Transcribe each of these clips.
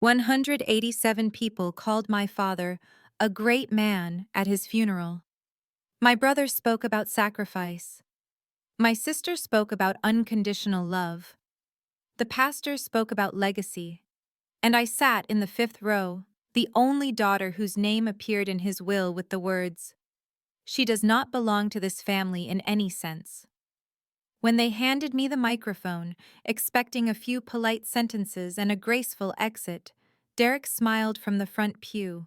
187 people called my father a great man at his funeral. My brother spoke about sacrifice. My sister spoke about unconditional love. The pastor spoke about legacy. And I sat in the fifth row, the only daughter whose name appeared in his will with the words, "She does not belong to this family in any sense." When they handed me the microphone, expecting a few polite sentences and a graceful exit, Derek smiled from the front pew.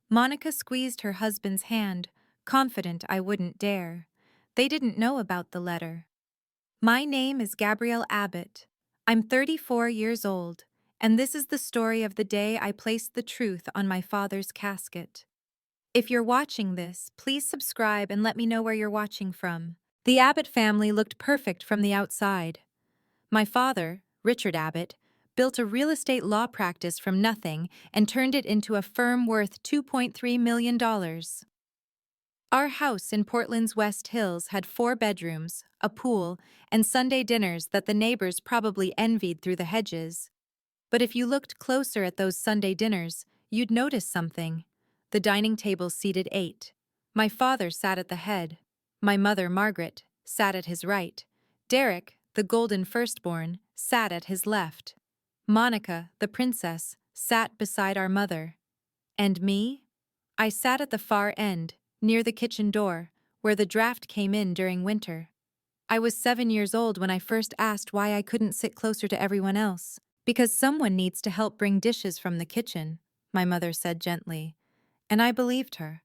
Monica squeezed her husband's hand, confident I wouldn't dare. They didn't know about the letter. My name is Gabrielle Abbott. I'm 34 years old, and this is the story of the day I placed the truth on my father's casket. If you're watching this, please subscribe and let me know where you're watching from. The Abbott family looked perfect from the outside. My father, Richard Abbott, built a real estate law practice from nothing and turned it into a firm worth $2.3 million. Our house in Portland's West Hills had 4 bedrooms, a pool, and Sunday dinners that the neighbors probably envied through the hedges. But if you looked closer at those Sunday dinners, you'd notice something. The dining table seated 8. My father sat at the head. My mother, Margaret, sat at his right. Derek, the golden firstborn, sat at his left. Monica, the princess, sat beside our mother. And me? I sat at the far end, near the kitchen door, where the draft came in during winter. I was 7 years old when I first asked why I couldn't sit closer to everyone else. "Because someone needs to help bring dishes from the kitchen," my mother said gently. And I believed her.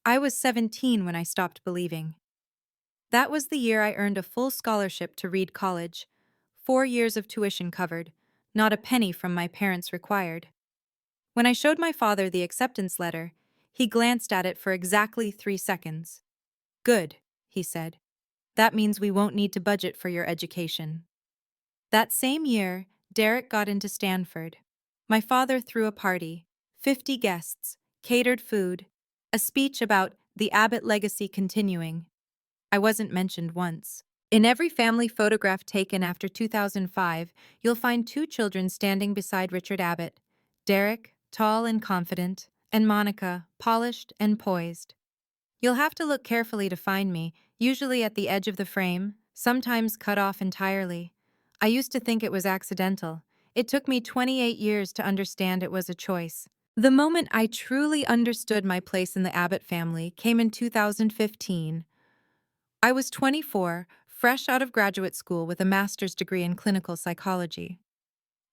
I was 17 when I stopped believing. That was the year I earned a full scholarship to Reed College. 4 years of tuition covered, not a penny from my parents required. When I showed my father the acceptance letter, he glanced at it for exactly 3 seconds. "Good," he said. "That means we won't need to budget for your education." That same year, Derek got into Stanford. My father threw a party, 50 guests, catered food, a speech about the Abbott legacy continuing. I wasn't mentioned once. In every family photograph taken after 2005, you'll find 2 children standing beside Richard Abbott. Derek, tall and confident, and Monica, polished and poised. You'll have to look carefully to find me, usually at the edge of the frame, sometimes cut off entirely. I used to think it was accidental. It took me 28 years to understand it was a choice. The moment I truly understood my place in the Abbott family came in 2015. I was 24, fresh out of graduate school with a master's degree in clinical psychology.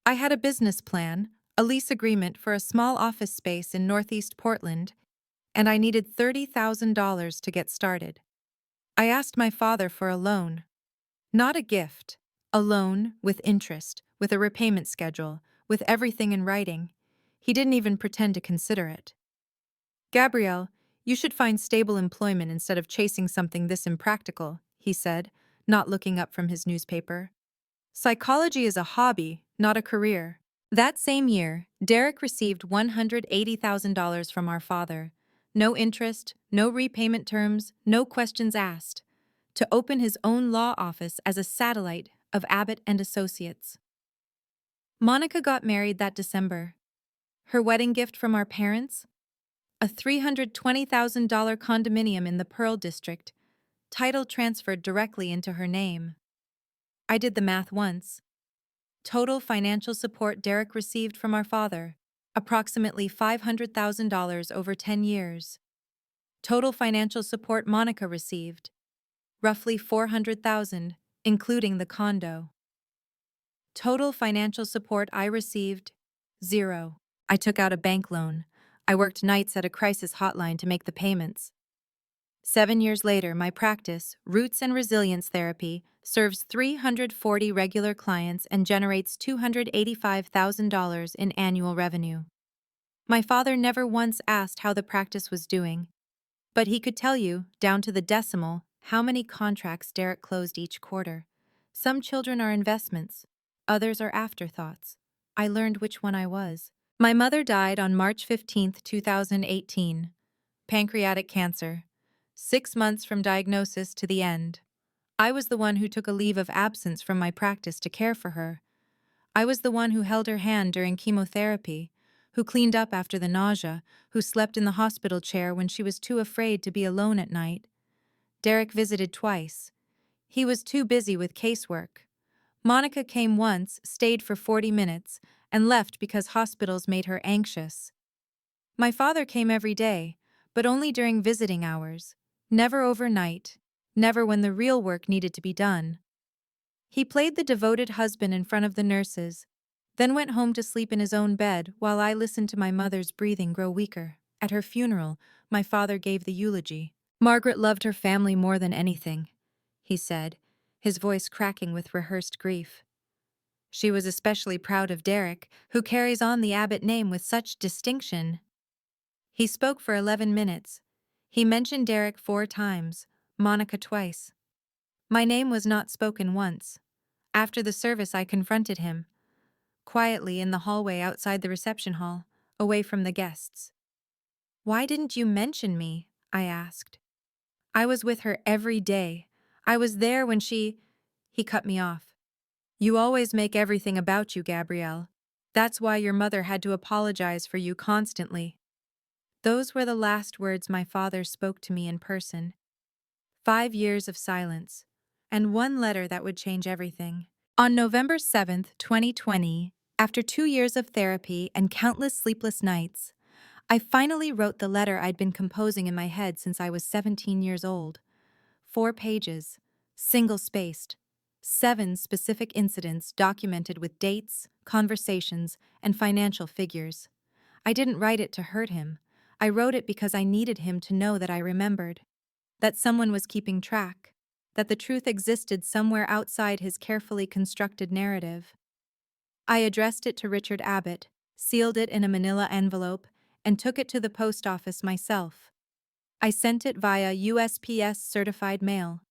I had a business plan, a lease agreement for a small office space in Northeast Portland, and I needed $30,000 to get started. I asked my father for a loan. Not a gift, a loan with interest, with a repayment schedule, with everything in writing. He didn't even pretend to consider it. "Gabrielle, you should find stable employment instead of chasing something this impractical," he said, not looking up from his newspaper. "Psychology is a hobby, not a career." That same year, Derek received $180,000 from our father. No interest, no repayment terms, no questions asked, to open his own law office as a satellite of Abbott and Associates. Monica got married that December. Her wedding gift from our parents? A $320,000 condominium in the Pearl District, title transferred directly into her name. I did the math once. Total financial support Derek received from our father, approximately $500,000 over 10 years. Total financial support Monica received, roughly $400,000, including the condo. Total financial support I received, 0. I took out a bank loan. I worked nights at a crisis hotline to make the payments. 7 years later, my practice, Roots and Resilience Therapy, serves 340 regular clients and generates $285,000 in annual revenue. My father never once asked how the practice was doing, but he could tell you, down to the decimal, how many contracts Derek closed each quarter. Some children are investments, others are afterthoughts. I learned which one I was. My mother died on March 15, 2018. Pancreatic cancer. 6 months from diagnosis to the end. I was the one who took a leave of absence from my practice to care for her. I was the one who held her hand during chemotherapy, who cleaned up after the nausea, who slept in the hospital chair when she was too afraid to be alone at night. Derek visited twice. He was too busy with casework. Monica came once, stayed for 40 minutes, and left because hospitals made her anxious. My father came every day, but only during visiting hours. Never overnight, never when the real work needed to be done. He played the devoted husband in front of the nurses, then went home to sleep in his own bed while I listened to my mother's breathing grow weaker. At her funeral, my father gave the eulogy. Margaret loved her family more than anything, he said, his voice cracking with rehearsed grief. She was especially proud of Derek, who carries on the Abbott name with such distinction. He spoke for 11 minutes. He mentioned Derek 4 times, Monica twice. My name was not spoken once. After the service, I confronted him, quietly in the hallway outside the reception hall, away from the guests. "Why didn't you mention me?" I asked. "I was with her every day. I was there when she—" He cut me off. "You always make everything about you, Gabrielle. That's why your mother had to apologize for you constantly." Those were the last words my father spoke to me in person. 5 years of silence, and one letter that would change everything. On November 7th, 2020, after 2 years of therapy and countless sleepless nights, I finally wrote the letter I'd been composing in my head since I was 17 years old. 4 pages, single-spaced, 7 specific incidents documented with dates, conversations, and financial figures. I didn't write it to hurt him. I wrote it because I needed him to know that I remembered, that someone was keeping track, that the truth existed somewhere outside his carefully constructed narrative. I addressed it to Richard Abbott, sealed it in a manila envelope, and took it to the post office myself. I sent it via USPS certified mail.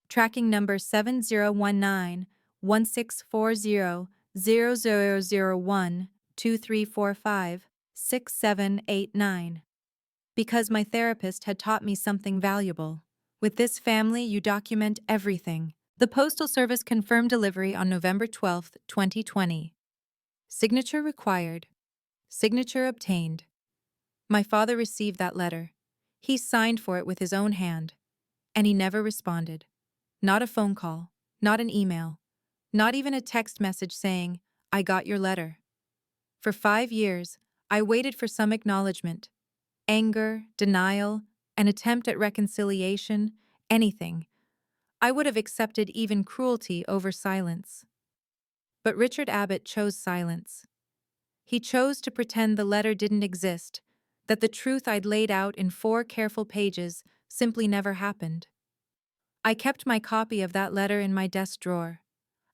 Tracking number 7019-1640-0001-2345-6789. Because my therapist had taught me something valuable. With this family, you document everything. The Postal Service confirmed delivery on November 12, 2020. Signature required. Signature obtained. My father received that letter. He signed for it with his own hand. And he never responded. Not a phone call, not an email, not even a text message saying, "I got your letter." For 5 years, I waited for some acknowledgement. Anger, denial, an attempt at reconciliation, anything. I would have accepted even cruelty over silence. But Richard Abbott chose silence. He chose to pretend the letter didn't exist, that the truth I'd laid out in 4 careful pages simply never happened. I kept my copy of that letter in my desk drawer.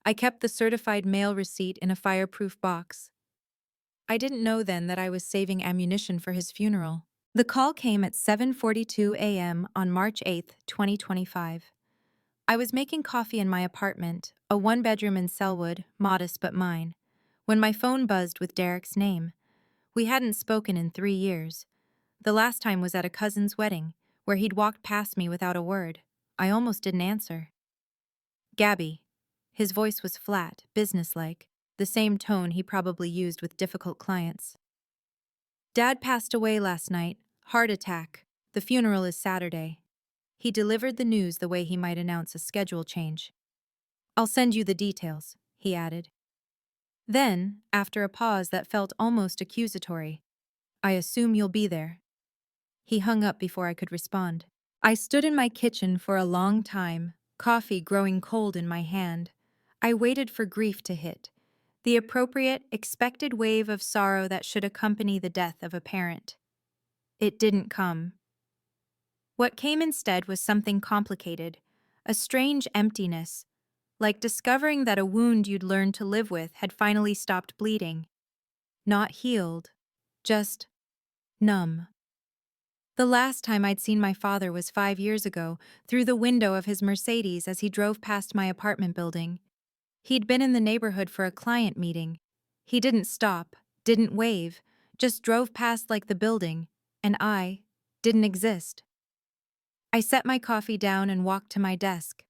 I kept the certified mail receipt in a fireproof box. I didn't know then that I was saving ammunition for his funeral. The call came at 7:42 a.m. on March 8, 2025. I was making coffee in my apartment, a 1-bedroom in Selwood, modest but mine, when my phone buzzed with Derek's name. We hadn't spoken in 3 years. The last time was at a cousin's wedding, where he'd walked past me without a word. I almost didn't answer. "Gabby." His voice was flat, businesslike, the same tone he probably used with difficult clients. "Dad passed away last night, heart attack. The funeral is Saturday." He delivered the news the way he might announce a schedule change. "I'll send you the details," he added. Then, after a pause that felt almost accusatory, "I assume you'll be there." He hung up before I could respond. I stood in my kitchen for a long time, coffee growing cold in my hand. I waited for grief to hit, the appropriate, expected wave of sorrow that should accompany the death of a parent. It didn't come. What came instead was something complicated, a strange emptiness, like discovering that a wound you'd learned to live with had finally stopped bleeding. Not healed, just numb. The last time I'd seen my father was 5 years ago, through the window of his Mercedes as he drove past my apartment building. He'd been in the neighborhood for a client meeting. He didn't stop, didn't wave, just drove past like the building, and I didn't exist. I set my coffee down and walked to my desk.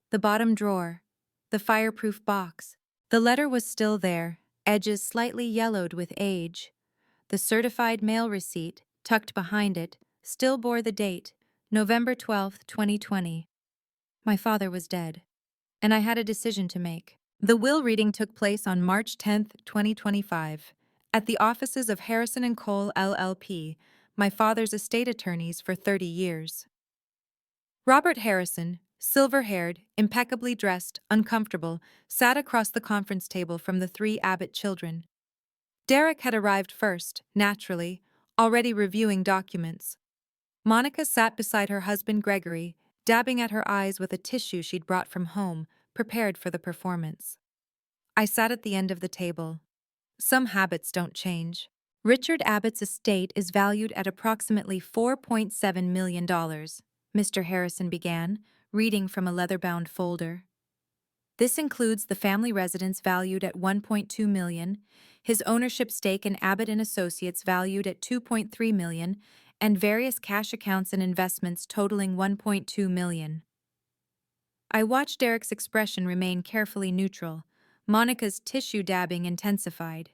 The bottom drawer, the fireproof box. The letter was still there, edges slightly yellowed with age. The certified mail receipt, tucked behind it, still bore the date, November 12, 2020. My father was dead, and I had a decision to make. The will reading took place on March 10, 2025, at the offices of Harrison and Cole LLP, my father's estate attorneys for 30 years. Robert Harrison, silver-haired, impeccably dressed, uncomfortable, sat across the conference table from the three Abbott children. Derek had arrived first, naturally, already reviewing documents. Monica sat beside her husband Gregory, dabbing at her eyes with a tissue she'd brought from home, prepared for the performance. I sat at the end of the table. Some habits don't change. Richard Abbott's estate is valued at approximately $4.7 million, Mr. Harrison began, reading from a leather-bound folder. This includes the family residence valued at $1.2 million, his ownership stake in Abbott and Associates valued at $2.3 million, and various cash accounts and investments totaling $1.2 million. I watched Derek's expression remain carefully neutral. Monica's tissue dabbing intensified.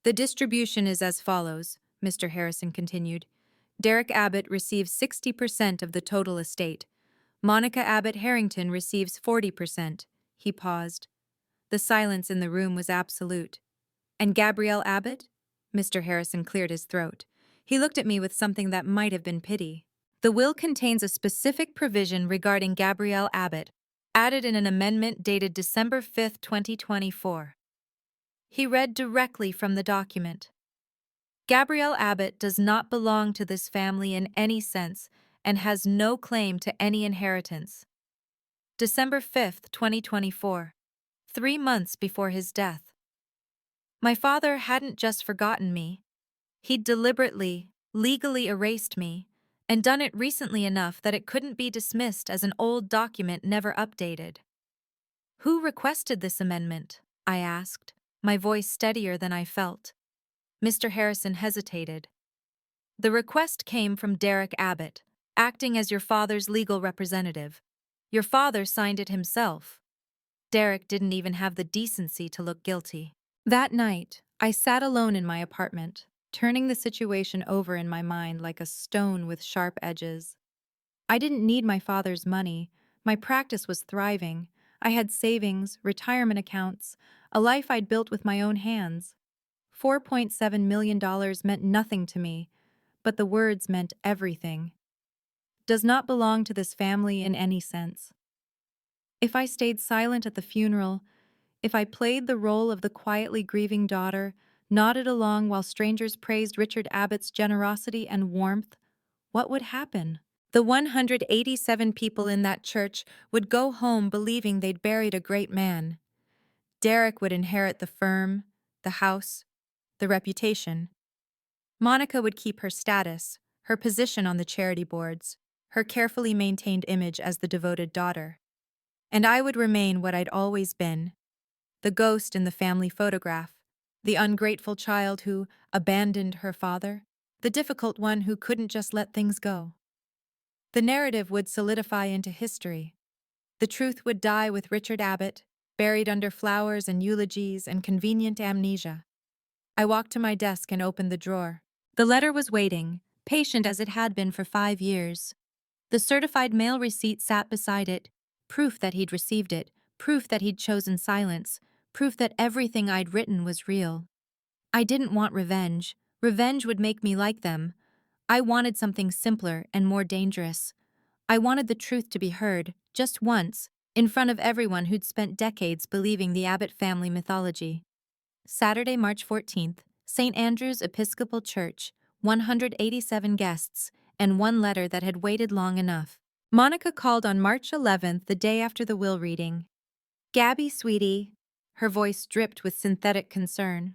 The distribution is as follows, Mr. Harrison continued. Derek Abbott receives 60% of the total estate. Monica Abbott Harrington receives 40%. He paused. The silence in the room was absolute. And Gabrielle Abbott? Mr. Harrison cleared his throat. He looked at me with something that might have been pity. The will contains a specific provision regarding Gabrielle Abbott, added in an amendment dated December 5, 2024. He read directly from the document. Gabrielle Abbott does not belong to this family in any sense and has no claim to any inheritance. December 5, 2024, 3 months before his death. My father hadn't just forgotten me. He'd deliberately, legally erased me, and done it recently enough that it couldn't be dismissed as an old document never updated. Who requested this amendment? I asked, my voice steadier than I felt. Mr. Harrison hesitated. The request came from Derek Abbott, acting as your father's legal representative. Your father signed it himself. Derek didn't even have the decency to look guilty. That night, I sat alone in my apartment, turning the situation over in my mind like a stone with sharp edges. I didn't need my father's money. My practice was thriving. I had savings, retirement accounts, a life I'd built with my own hands. $4.7 million meant nothing to me, but the words meant everything. Does not belong to this family in any sense. If I stayed silent at the funeral, if I played the role of the quietly grieving daughter, nodded along while strangers praised Richard Abbott's generosity and warmth, what would happen? The 187 people in that church would go home believing they'd buried a great man. Derek would inherit the firm, the house, the reputation. Monica would keep her status, her position on the charity boards, her carefully maintained image as the devoted daughter. And I would remain what I'd always been, the ghost in the family photograph, the ungrateful child who abandoned her father, the difficult one who couldn't just let things go. The narrative would solidify into history. The truth would die with Richard Abbott, buried under flowers and eulogies and convenient amnesia. I walked to my desk and opened the drawer. The letter was waiting, patient as it had been for 5 years. The certified mail receipt sat beside it, proof that he'd received it, proof that he'd chosen silence, proof that everything I'd written was real. I didn't want revenge. Revenge would make me like them. I wanted something simpler and more dangerous. I wanted the truth to be heard, just once, in front of everyone who'd spent decades believing the Abbott family mythology. Saturday, March 14th, St. Andrew's Episcopal Church, 187 guests, and one letter that had waited long enough. Monica called on March 11th, the day after the will reading. "Gabby, sweetie," her voice dripped with synthetic concern.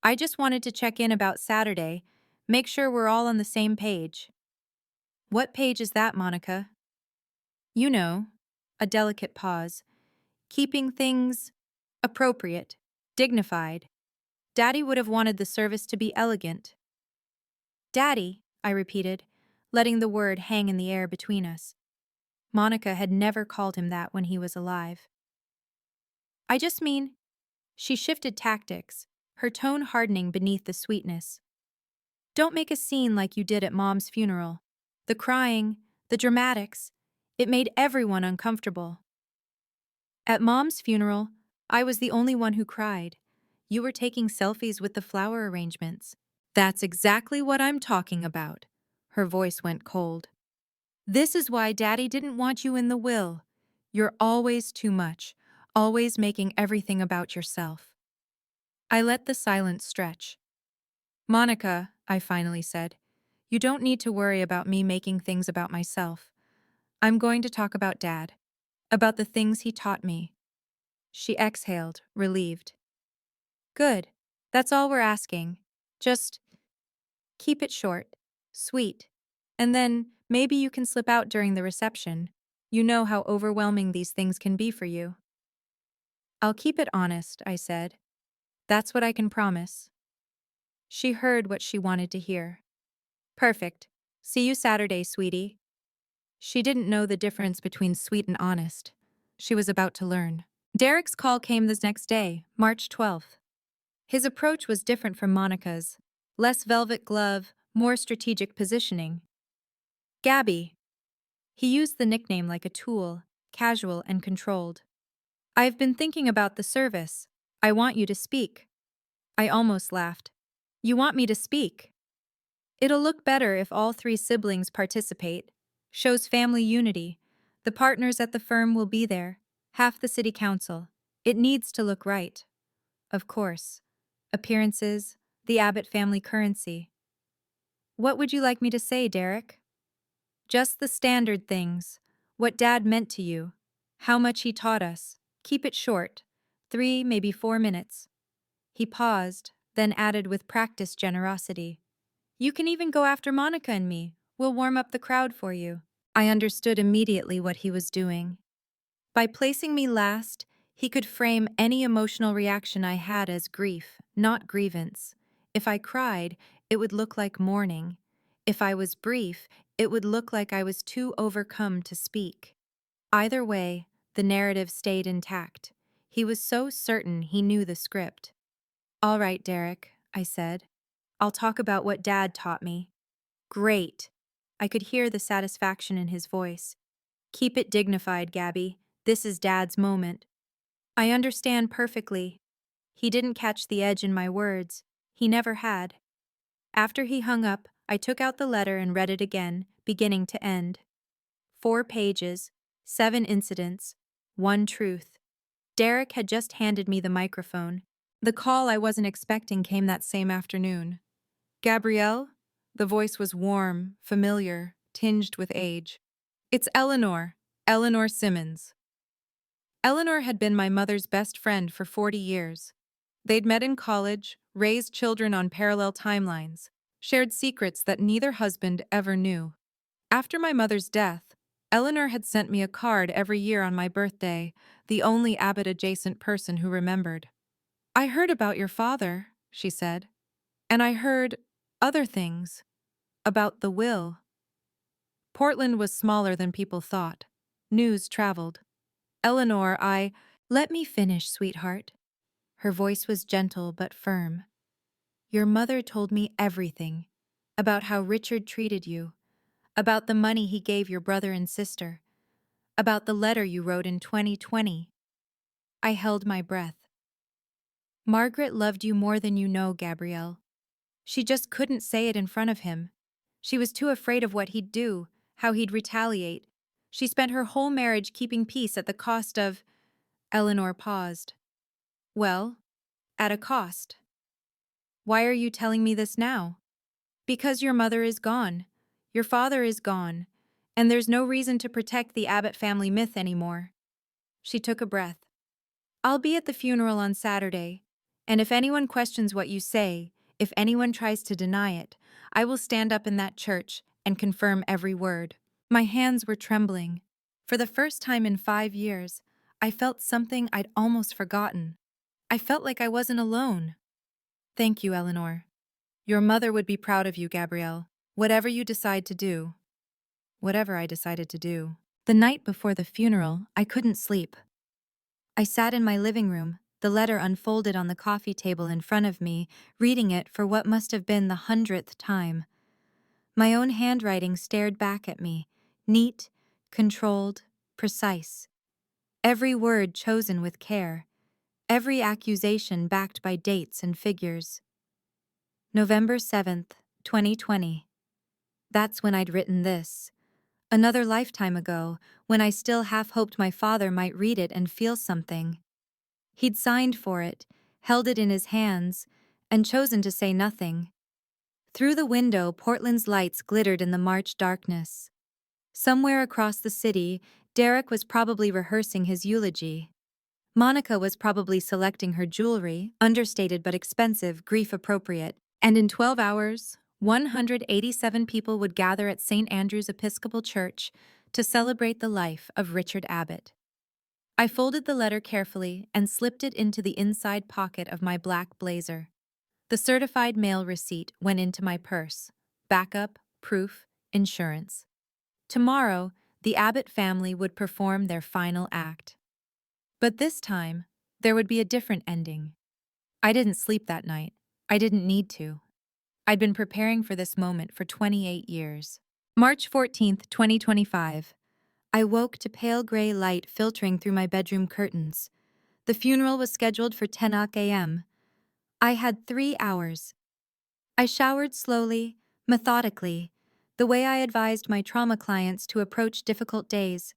"I just wanted to check in about Saturday, make sure we're all on the same page." "What page is that, Monica?" "You know," a delicate pause, "keeping things appropriate, dignified. Daddy would have wanted the service to be elegant." "Daddy," I repeated, letting the word hang in the air between us. Monica had never called him that when he was alive. "I just mean..." She shifted tactics, her tone hardening beneath the sweetness. Don't make a scene like you did at Mom's funeral. The crying, the dramatics, it made everyone uncomfortable. At Mom's funeral, I was the only one who cried. You were taking selfies with the flower arrangements. That's exactly what I'm talking about. Her voice went cold. This is why Daddy didn't want you in the will. You're always too much, always making everything about yourself. I let the silence stretch. Monica, I finally said, you don't need to worry about me making things about myself. I'm going to talk about Dad, about the things he taught me. She exhaled, relieved. Good. That's all we're asking. Just keep it short, sweet. And then maybe you can slip out during the reception. You know how overwhelming these things can be for you. I'll keep it honest, I said. That's what I can promise. She heard what she wanted to hear. Perfect. See you Saturday, sweetie. She didn't know the difference between sweet and honest. She was about to learn. Derek's call came the next day, March 12th. His approach was different from Monica's. Less velvet glove, more strategic positioning. Gabby. He used the nickname like a tool, casual and controlled. I've been thinking about the service. I want you to speak. I almost laughed. You want me to speak? It'll look better if all three siblings participate. Shows family unity. The partners at the firm will be there. Half the city council. It needs to look right. Of course. Appearances, the Abbott family currency. What would you like me to say, Derek? Just the standard things. What Dad meant to you. How much he taught us. Keep it short. 3, maybe 4 minutes. He paused, then added with practiced generosity. You can even go after Monica and me. We'll warm up the crowd for you. I understood immediately what he was doing. By placing me last, he could frame any emotional reaction I had as grief, not grievance. If I cried, it would look like mourning. If I was brief, it would look like I was too overcome to speak. Either way, the narrative stayed intact. He was so certain he knew the script. All right, Derek, I said. I'll talk about what Dad taught me. Great. I could hear the satisfaction in his voice. Keep it dignified, Gabby. This is Dad's moment. I understand perfectly. He didn't catch the edge in my words. He never had. After he hung up, I took out the letter and read it again, beginning to end. 4 pages, 7 incidents, 1 truth. Derek had just handed me the microphone. The call I wasn't expecting came that same afternoon. Gabrielle? The voice was warm, familiar, tinged with age. It's Eleanor. Eleanor Simmons. Eleanor had been my mother's best friend for 40 years. They'd met in college, raised children on parallel timelines, shared secrets that neither husband ever knew. After my mother's death, Eleanor had sent me a card every year on my birthday, the only Abbott-adjacent person who remembered. I heard about your father, she said, and I heard other things about the will. Portland was smaller than people thought. News traveled. Eleanor, let me finish, sweetheart. Her voice was gentle but firm. Your mother told me everything. About how Richard treated you. About the money he gave your brother and sister. About the letter you wrote in 2020. I held my breath. Margaret loved you more than you know, Gabrielle. She just couldn't say it in front of him. She was too afraid of what he'd do, how he'd retaliate. She spent her whole marriage keeping peace at the cost of... Eleanor paused. Well, at a cost. Why are you telling me this now? Because your mother is gone. Your father is gone. And there's no reason to protect the Abbott family myth anymore. She took a breath. I'll be at the funeral on Saturday. And if anyone questions what you say, if anyone tries to deny it, I will stand up in that church and confirm every word. My hands were trembling. For the first time in 5 years, I felt something I'd almost forgotten. I felt like I wasn't alone. Thank you, Eleanor. Your mother would be proud of you, Gabrielle. Whatever you decide to do. Whatever I decided to do. The night before the funeral, I couldn't sleep. I sat in my living room, the letter unfolded on the coffee table in front of me, reading it for what must have been the 100th time. My own handwriting stared back at me, neat, controlled, precise. Every word chosen with care, every accusation backed by dates and figures. November 7th, 2020. That's when I'd written this. Another lifetime ago, when I still half hoped my father might read it and feel something. He'd signed for it, held it in his hands, and chosen to say nothing. Through the window, Portland's lights glittered in the March darkness. Somewhere across the city, Derek was probably rehearsing his eulogy. Monica was probably selecting her jewelry, understated but expensive, grief-appropriate, and in 12 hours, 187 people would gather at St. Andrew's Episcopal Church to celebrate the life of Richard Abbott. I folded the letter carefully and slipped it into the inside pocket of my black blazer. The certified mail receipt went into my purse. Backup, proof, insurance. Tomorrow, the Abbott family would perform their final act. But this time, there would be a different ending. I didn't sleep that night. I didn't need to. I'd been preparing for this moment for 28 years. March 14th, 2025. I woke to pale gray light filtering through my bedroom curtains. The funeral was scheduled for 10 a.m. I had 3 hours. I showered slowly, methodically, the way I advised my trauma clients to approach difficult days.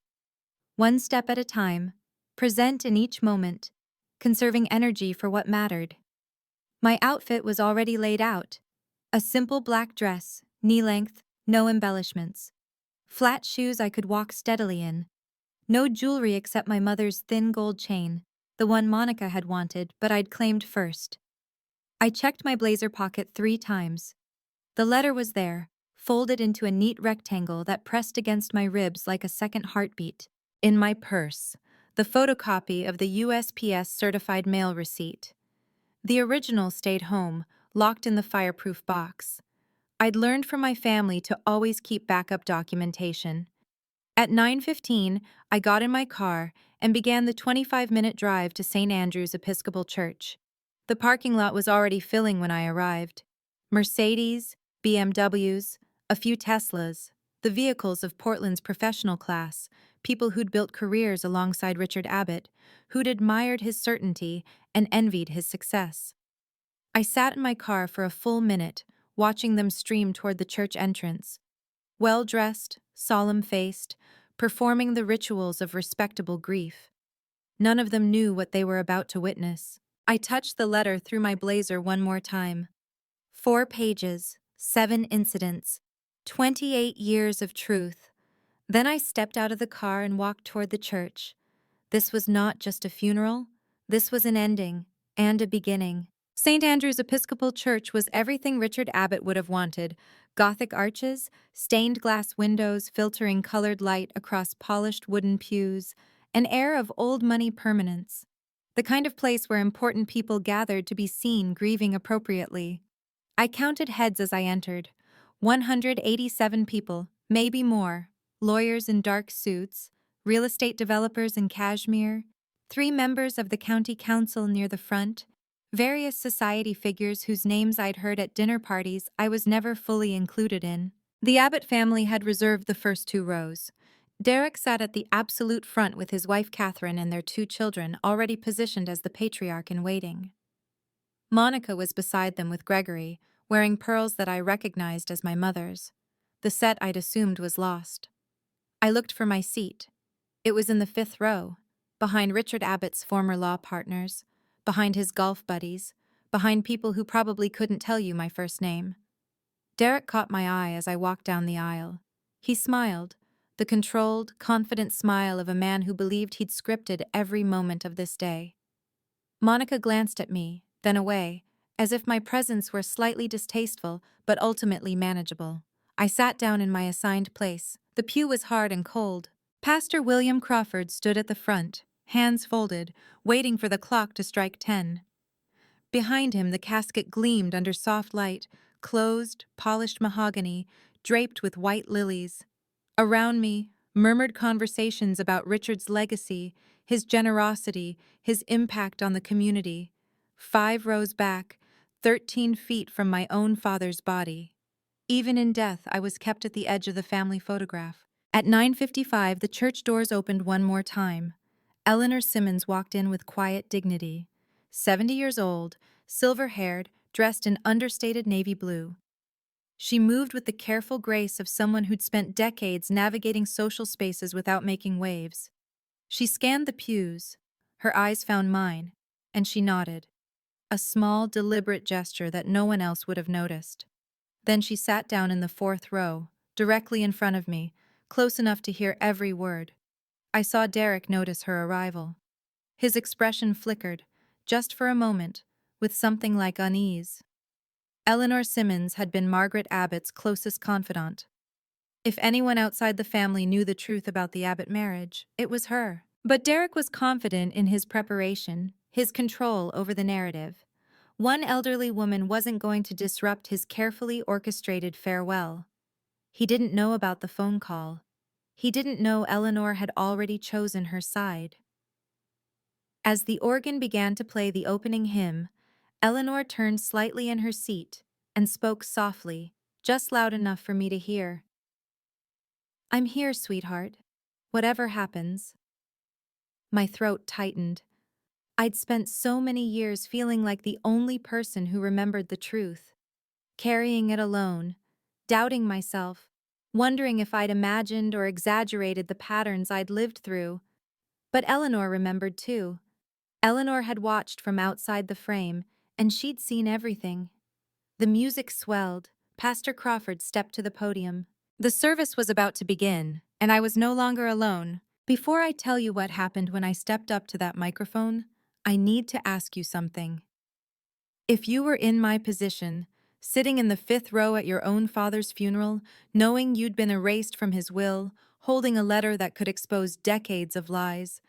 One step at a time, present in each moment, conserving energy for what mattered. My outfit was already laid out. A simple black dress, knee-length, no embellishments. Flat shoes I could walk steadily in. No jewelry except my mother's thin gold chain, the one Monica had wanted but I'd claimed first. I checked my blazer pocket 3 times. The letter was there, folded into a neat rectangle that pressed against my ribs like a second heartbeat. In my purse, the photocopy of the USPS certified mail receipt. The original stayed home, locked in the fireproof box. I'd learned from my family to always keep backup documentation. At 9:15, I got in my car and began the 25-minute drive to St. Andrew's Episcopal Church. The parking lot was already filling when I arrived. Mercedes, BMWs, a few Teslas, the vehicles of Portland's professional class, people who'd built careers alongside Richard Abbott, who'd admired his certainty and envied his success. I sat in my car for a full minute, watching them stream toward the church entrance. Well-dressed, solemn-faced, performing the rituals of respectable grief. None of them knew what they were about to witness. I touched the letter through my blazer one more time. 4 pages, 7 incidents, 28 years of truth. Then I stepped out of the car and walked toward the church. This was not just a funeral. This was an ending and a beginning. St. Andrew's Episcopal Church was everything Richard Abbott would have wanted. Gothic arches, stained glass windows filtering colored light across polished wooden pews, an air of old money permanence. The kind of place where important people gathered to be seen grieving appropriately. I counted heads as I entered. 187 people, maybe more. Lawyers in dark suits, real estate developers in cashmere, 3 members of the county council near the front, various society figures whose names I'd heard at dinner parties I was never fully included in. The Abbott family had reserved the first 2 rows. Derek sat at the absolute front with his wife Catherine and their 2 children already positioned as the patriarch in waiting. Monica was beside them with Gregory, wearing pearls that I recognized as my mother's. The set I'd assumed was lost. I looked for my seat. It was in the 5th row, behind Richard Abbott's former law partners, behind his golf buddies, behind people who probably couldn't tell you my first name. Derek caught my eye as I walked down the aisle. He smiled, the controlled, confident smile of a man who believed he'd scripted every moment of this day. Monica glanced at me, then away, as if my presence were slightly distasteful but ultimately manageable. I sat down in my assigned place. The pew was hard and cold. Pastor William Crawford stood at the front, hands folded, waiting for the clock to strike 10. Behind him, the casket gleamed under soft light, closed, polished mahogany, draped with white lilies. Around me, murmured conversations about Richard's legacy, his generosity, his impact on the community. 5 rows back, 13 feet from my own father's body. Even in death, I was kept at the edge of the family photograph. At 9:55, the church doors opened one more time. Eleanor Simmons walked in with quiet dignity. 70 years old, silver-haired, dressed in understated navy blue. She moved with the careful grace of someone who'd spent decades navigating social spaces without making waves. She scanned the pews. Her eyes found mine, and she nodded. A small, deliberate gesture that no one else would have noticed. Then she sat down in the 4th row, directly in front of me, close enough to hear every word. I saw Derek notice her arrival. His expression flickered, just for a moment, with something like unease. Eleanor Simmons had been Margaret Abbott's closest confidant. If anyone outside the family knew the truth about the Abbott marriage, it was her. But Derek was confident in his preparation, his control over the narrative. One elderly woman wasn't going to disrupt his carefully orchestrated farewell. He didn't know about the phone call. He didn't know Eleanor had already chosen her side. As the organ began to play the opening hymn, Eleanor turned slightly in her seat and spoke softly, just loud enough for me to hear. "I'm here, sweetheart. Whatever happens." My throat tightened. I'd spent so many years feeling like the only person who remembered the truth, carrying it alone, doubting myself, wondering if I'd imagined or exaggerated the patterns I'd lived through. But Eleanor remembered too. Eleanor had watched from outside the frame, and she'd seen everything. The music swelled. Pastor Crawford stepped to the podium. The service was about to begin, and I was no longer alone. Before I tell you what happened when I stepped up to that microphone, I need to ask you something. If you were in my position, sitting in the 5th row at your own father's funeral, knowing you'd been erased from his will, holding a letter that could expose decades of lies,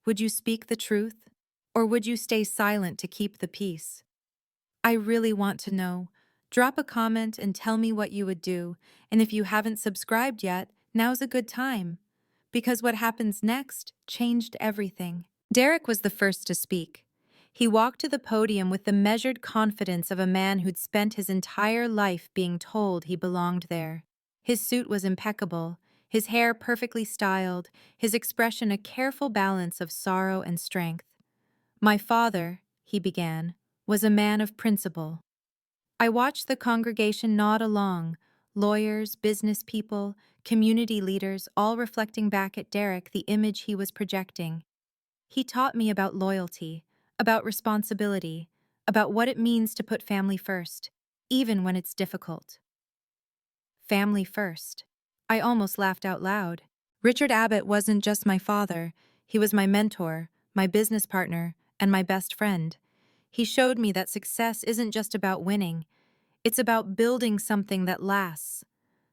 would you speak the truth? Or would you stay silent to keep the peace? I really want to know. Drop a comment and tell me what you would do, and if you haven't subscribed yet, now's a good time. Because what happens next changed everything. Derek was the first to speak. He walked to the podium with the measured confidence of a man who'd spent his entire life being told he belonged there. His suit was impeccable, his hair perfectly styled, his expression a careful balance of sorrow and strength. "My father," he began, "was a man of principle." I watched the congregation nod along, lawyers, business people, community leaders, all reflecting back at Derek the image he was projecting. He taught me about loyalty, about responsibility, about what it means to put family first, even when it's difficult. Family first. I almost laughed out loud. Richard Abbott wasn't just my father, he was my mentor, my business partner, and my best friend. He showed me that success isn't just about winning, it's about building something that lasts,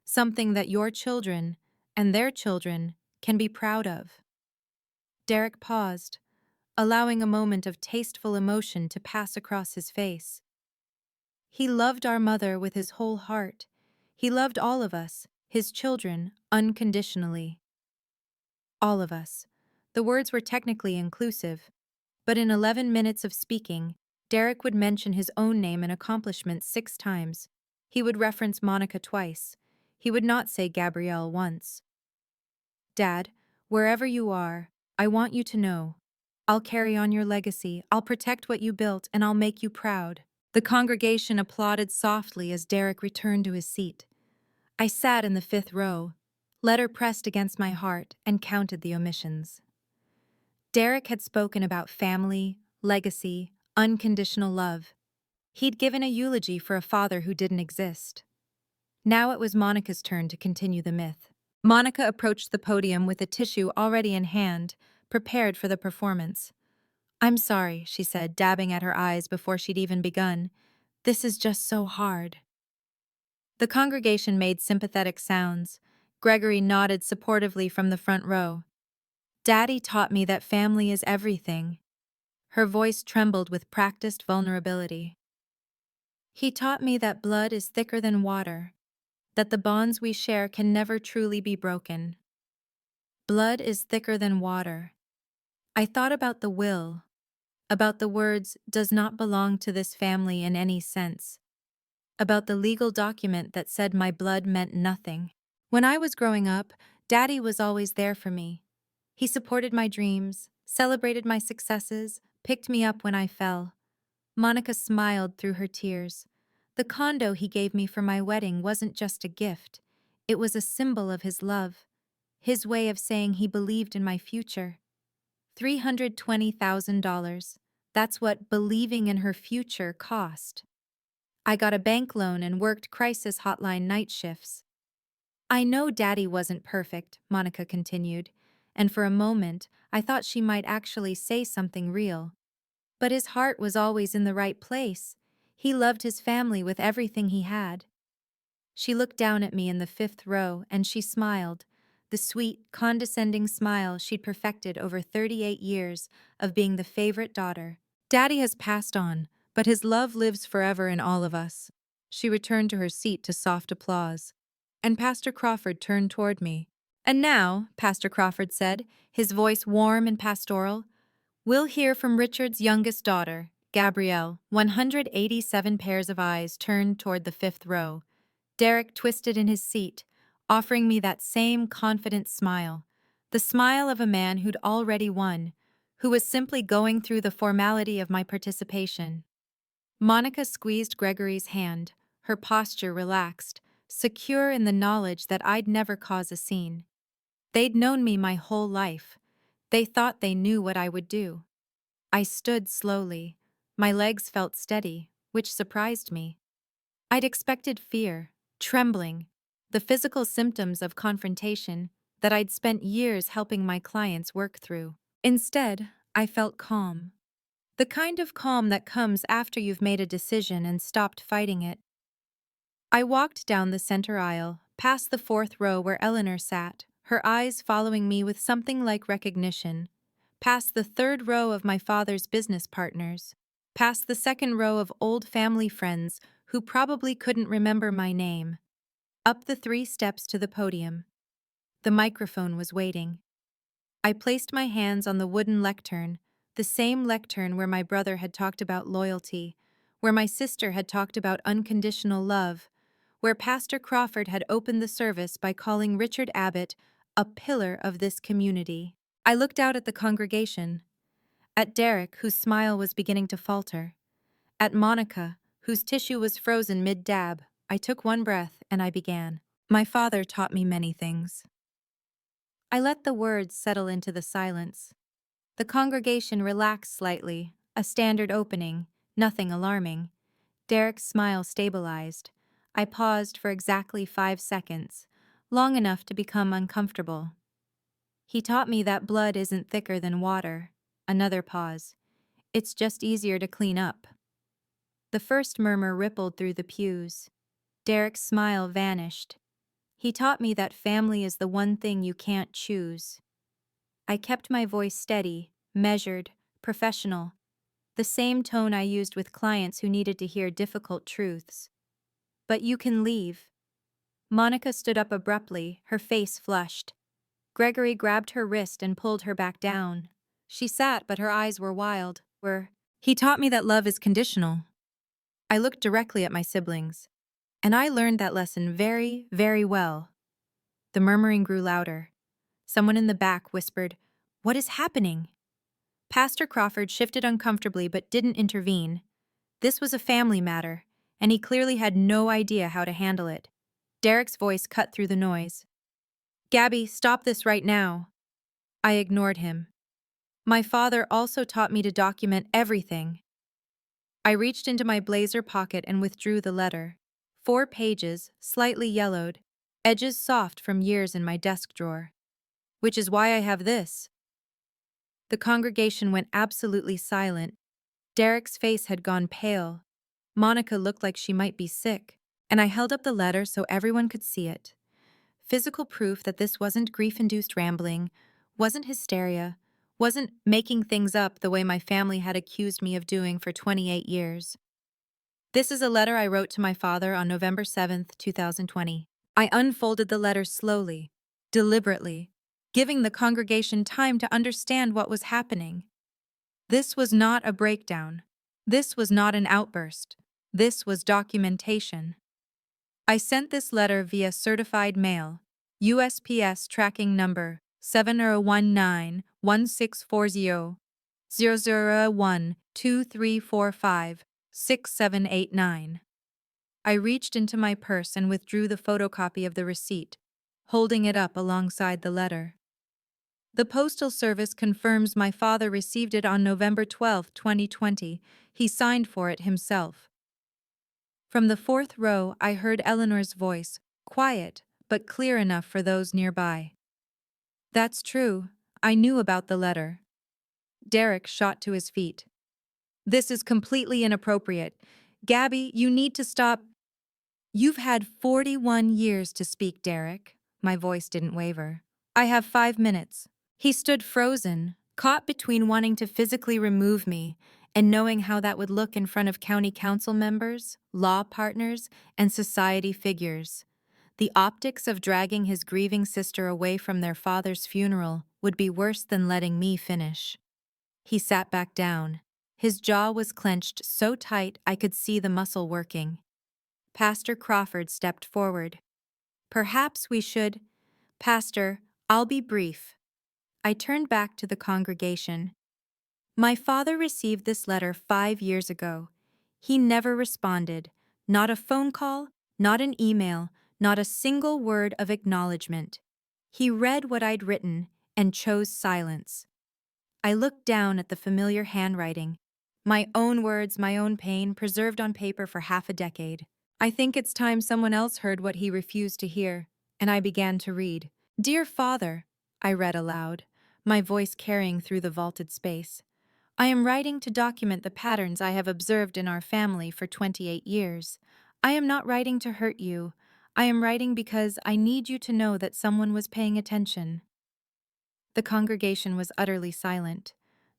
something that your children and their children can be proud of. Derek paused, allowing a moment of tasteful emotion to pass across his face. He loved our mother with his whole heart. He loved all of us, his children, unconditionally. All of us. The words were technically inclusive, but in 11 minutes of speaking, Derek would mention his own name and accomplishments 6 times. He would reference Monica twice. He would not say Gabrielle once. "Dad, wherever you are, I want you to know. I'll carry on your legacy, I'll protect what you built, and I'll make you proud." The congregation applauded softly as Derek returned to his seat. I sat in the 5th row, letter pressed against my heart, and counted the omissions. Derek had spoken about family, legacy, unconditional love. He'd given a eulogy for a father who didn't exist. Now it was Monica's turn to continue the myth. Monica approached the podium with a tissue already in hand, prepared for the performance. "I'm sorry," she said, dabbing at her eyes before she'd even begun. "This is just so hard." The congregation made sympathetic sounds. Gregory nodded supportively from the front row. "Daddy taught me that family is everything." Her voice trembled with practiced vulnerability. "He taught me that blood is thicker than water, that the bonds we share can never truly be broken. Blood is thicker than water." I thought about the will, about the words "does not belong to this family in any sense," about the legal document that said my blood meant nothing. When I was growing up, Daddy was always there for me. He supported my dreams, celebrated my successes, picked me up when I fell. Monica smiled through her tears. The condo he gave me for my wedding wasn't just a gift. It was a symbol of his love, his way of saying he believed in my future. $320,000. That's what believing in her future cost. I got a bank loan and worked crisis hotline night shifts. I know Daddy wasn't perfect, Monica continued, and for a moment I thought she might actually say something real. But his heart was always in the right place. He loved his family with everything he had. She looked down at me in the fifth row and she smiled, the sweet, condescending smile she'd perfected over 38 years of being the favorite daughter. Daddy has passed on, but his love lives forever in all of us. She returned to her seat to soft applause, and Pastor Crawford turned toward me. And now, Pastor Crawford said, his voice warm and pastoral, we'll hear from Richard's youngest daughter, Gabrielle. 187 pairs of eyes turned toward the fifth row. Derek twisted in his seat, offering me that same confident smile, the smile of a man who'd already won, who was simply going through the formality of my participation. Monica squeezed Gregory's hand, her posture relaxed, secure in the knowledge that I'd never cause a scene. They'd known me my whole life. They thought they knew what I would do. I stood slowly. My legs felt steady, which surprised me. I'd expected fear, trembling, the physical symptoms of confrontation that I'd spent years helping my clients work through. Instead, I felt calm. The kind of calm that comes after you've made a decision and stopped fighting it. I walked down the center aisle, past the fourth row where Eleanor sat, her eyes following me with something like recognition, past the third row of my father's business partners, past the second row of old family friends who probably couldn't remember my name, up the 3 steps to the podium. The microphone was waiting. I placed my hands on the wooden lectern, the same lectern where my brother had talked about loyalty, where my sister had talked about unconditional love, where Pastor Crawford had opened the service by calling Richard Abbott a pillar of this community. I looked out at the congregation, at Derek, whose smile was beginning to falter, at Monica, whose tissue was frozen mid-dab. I took one breath and I began. My father taught me many things. I let the words settle into the silence. The congregation relaxed slightly, a standard opening, nothing alarming. Derek's smile stabilized. I paused for exactly 5 seconds, long enough to become uncomfortable. He taught me that blood isn't thicker than water. Another pause. It's just easier to clean up. The first murmur rippled through the pews. Derek's smile vanished. He taught me that family is the one thing you can't choose. I kept my voice steady, measured, professional, the same tone I used with clients who needed to hear difficult truths. But you can leave. Monica stood up abruptly, her face flushed. Gregory grabbed her wrist and pulled her back down. She sat, but her eyes were wild. He taught me that love is conditional. I looked directly at my siblings, and I learned that lesson very, very well. The murmuring grew louder. Someone in the back whispered, "What is happening?" Pastor Crawford shifted uncomfortably but didn't intervene. This was a family matter, and he clearly had no idea how to handle it. Derek's voice cut through the noise. "Gabby, stop this right now." I ignored him. My father also taught me to document everything. I reached into my blazer pocket and withdrew the letter. 4 pages, slightly yellowed, edges soft from years in my desk drawer. Which is why I have this. The congregation went absolutely silent. Derek's face had gone pale. Monica looked like she might be sick, and I held up the letter so everyone could see it. Physical proof that this wasn't grief-induced rambling, wasn't hysteria, wasn't making things up the way my family had accused me of doing for 28 years. This is a letter I wrote to my father on November 7th, 2020. I unfolded the letter slowly, deliberately, giving the congregation time to understand what was happening. This was not a breakdown. This was not an outburst. This was documentation. I sent this letter via certified mail, USPS tracking number 7019-1640-001-2345-6789. I reached into my purse and withdrew the photocopy of the receipt, holding it up alongside the letter. The Postal Service confirms my father received it on November 12, 2020. He signed for it himself. From the fourth row, I heard Eleanor's voice, quiet, but clear enough for those nearby. That's true. I knew about the letter. Derek shot to his feet. This is completely inappropriate. Gabby, you need to stop. You've had 41 years to speak, Derek. My voice didn't waver. I have 5 minutes. He stood frozen, caught between wanting to physically remove me and knowing how that would look in front of county council members, law partners, and society figures. The optics of dragging his grieving sister away from their father's funeral would be worse than letting me finish. He sat back down. His jaw was clenched so tight I could see the muscle working. Pastor Crawford stepped forward. Perhaps we should. Pastor, I'll be brief. I turned back to the congregation. My father received this letter 5 years ago. He never responded. Not a phone call, not an email, not a single word of acknowledgement. He read what I'd written and chose silence. I looked down at the familiar handwriting. My own words, my own pain, preserved on paper for half a decade. I think it's time someone else heard what he refused to hear, and I began to read. Dear Father, I read aloud, my voice carrying through the vaulted space. I am writing to document the patterns I have observed in our family for 28 years. I am not writing to hurt you. I am writing because I need you to know that someone was paying attention. The congregation was utterly silent.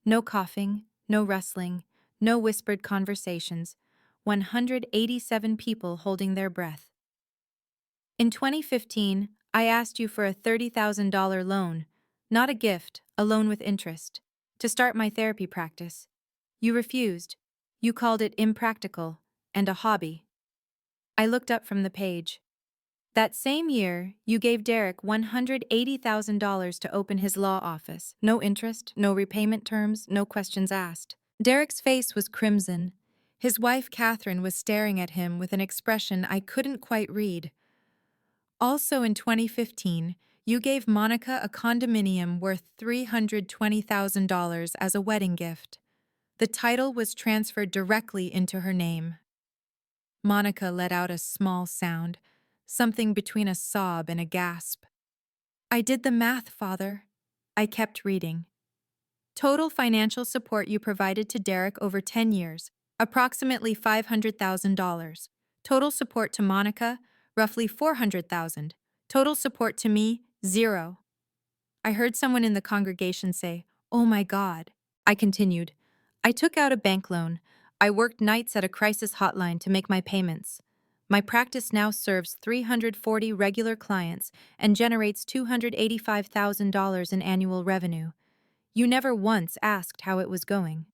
No coughing, no rustling, no whispered conversations. 187 people holding their breath. In 2015, I asked you for a $30,000 loan, not a gift, a loan with interest, to start my therapy practice. You refused. You called it impractical and a hobby. I looked up from the page. That same year, you gave Derek $180,000 to open his law office. No interest, no repayment terms, no questions asked. Derek's face was crimson. His wife, Catherine, was staring at him with an expression I couldn't quite read. Also in 2015, you gave Monica a condominium worth $320,000 as a wedding gift. The title was transferred directly into her name. Monica let out a small sound, something between a sob and a gasp. I did the math, Father. I kept reading. Total financial support you provided to Derek over 10 years, approximately $500,000. Total support to Monica, roughly $400,000. Total support to me, 0. I heard someone in the congregation say, "Oh my God." I continued. I took out a bank loan. I worked nights at a crisis hotline to make my payments. My practice now serves 340 regular clients and generates $285,000 in annual revenue. You never once asked how it was going.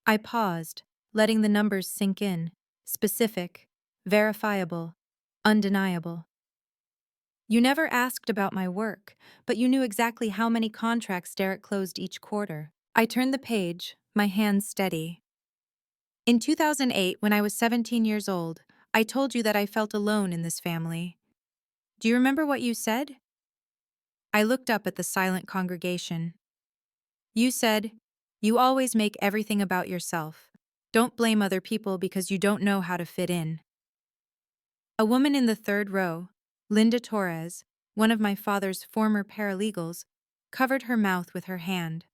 I paused, letting the numbers sink in. Specific, verifiable, undeniable. You never asked about my work, but you knew exactly how many contracts Derek closed each quarter. I turned the page, my hands steady. In 2008, when I was 17 years old, I told you that I felt alone in this family. Do you remember what you said? I looked up at the silent congregation. You said, "You always make everything about yourself. Don't blame other people because you don't know how to fit in." A woman in the third row, Linda Torres, one of my father's former paralegals, covered her mouth with her hand.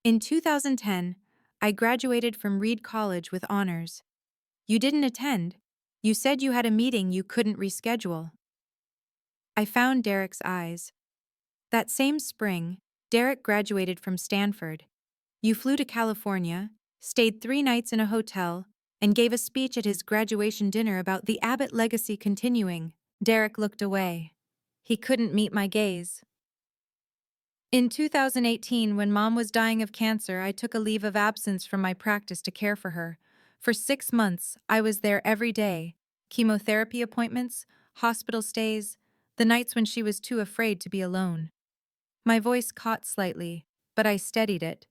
In 2010, I graduated from Reed College with honors. You didn't attend. You said you had a meeting you couldn't reschedule. I found Derek's eyes. That same spring, Derek graduated from Stanford. You flew to California, stayed 3 nights in a hotel, and gave a speech at his graduation dinner about the Abbott legacy continuing. Derek looked away. He couldn't meet my gaze. In 2018, when Mom was dying of cancer, I took a leave of absence from my practice to care for her. For 6 months, I was there every day. Chemotherapy appointments, hospital stays, the nights when she was too afraid to be alone. My voice caught slightly, but I steadied it.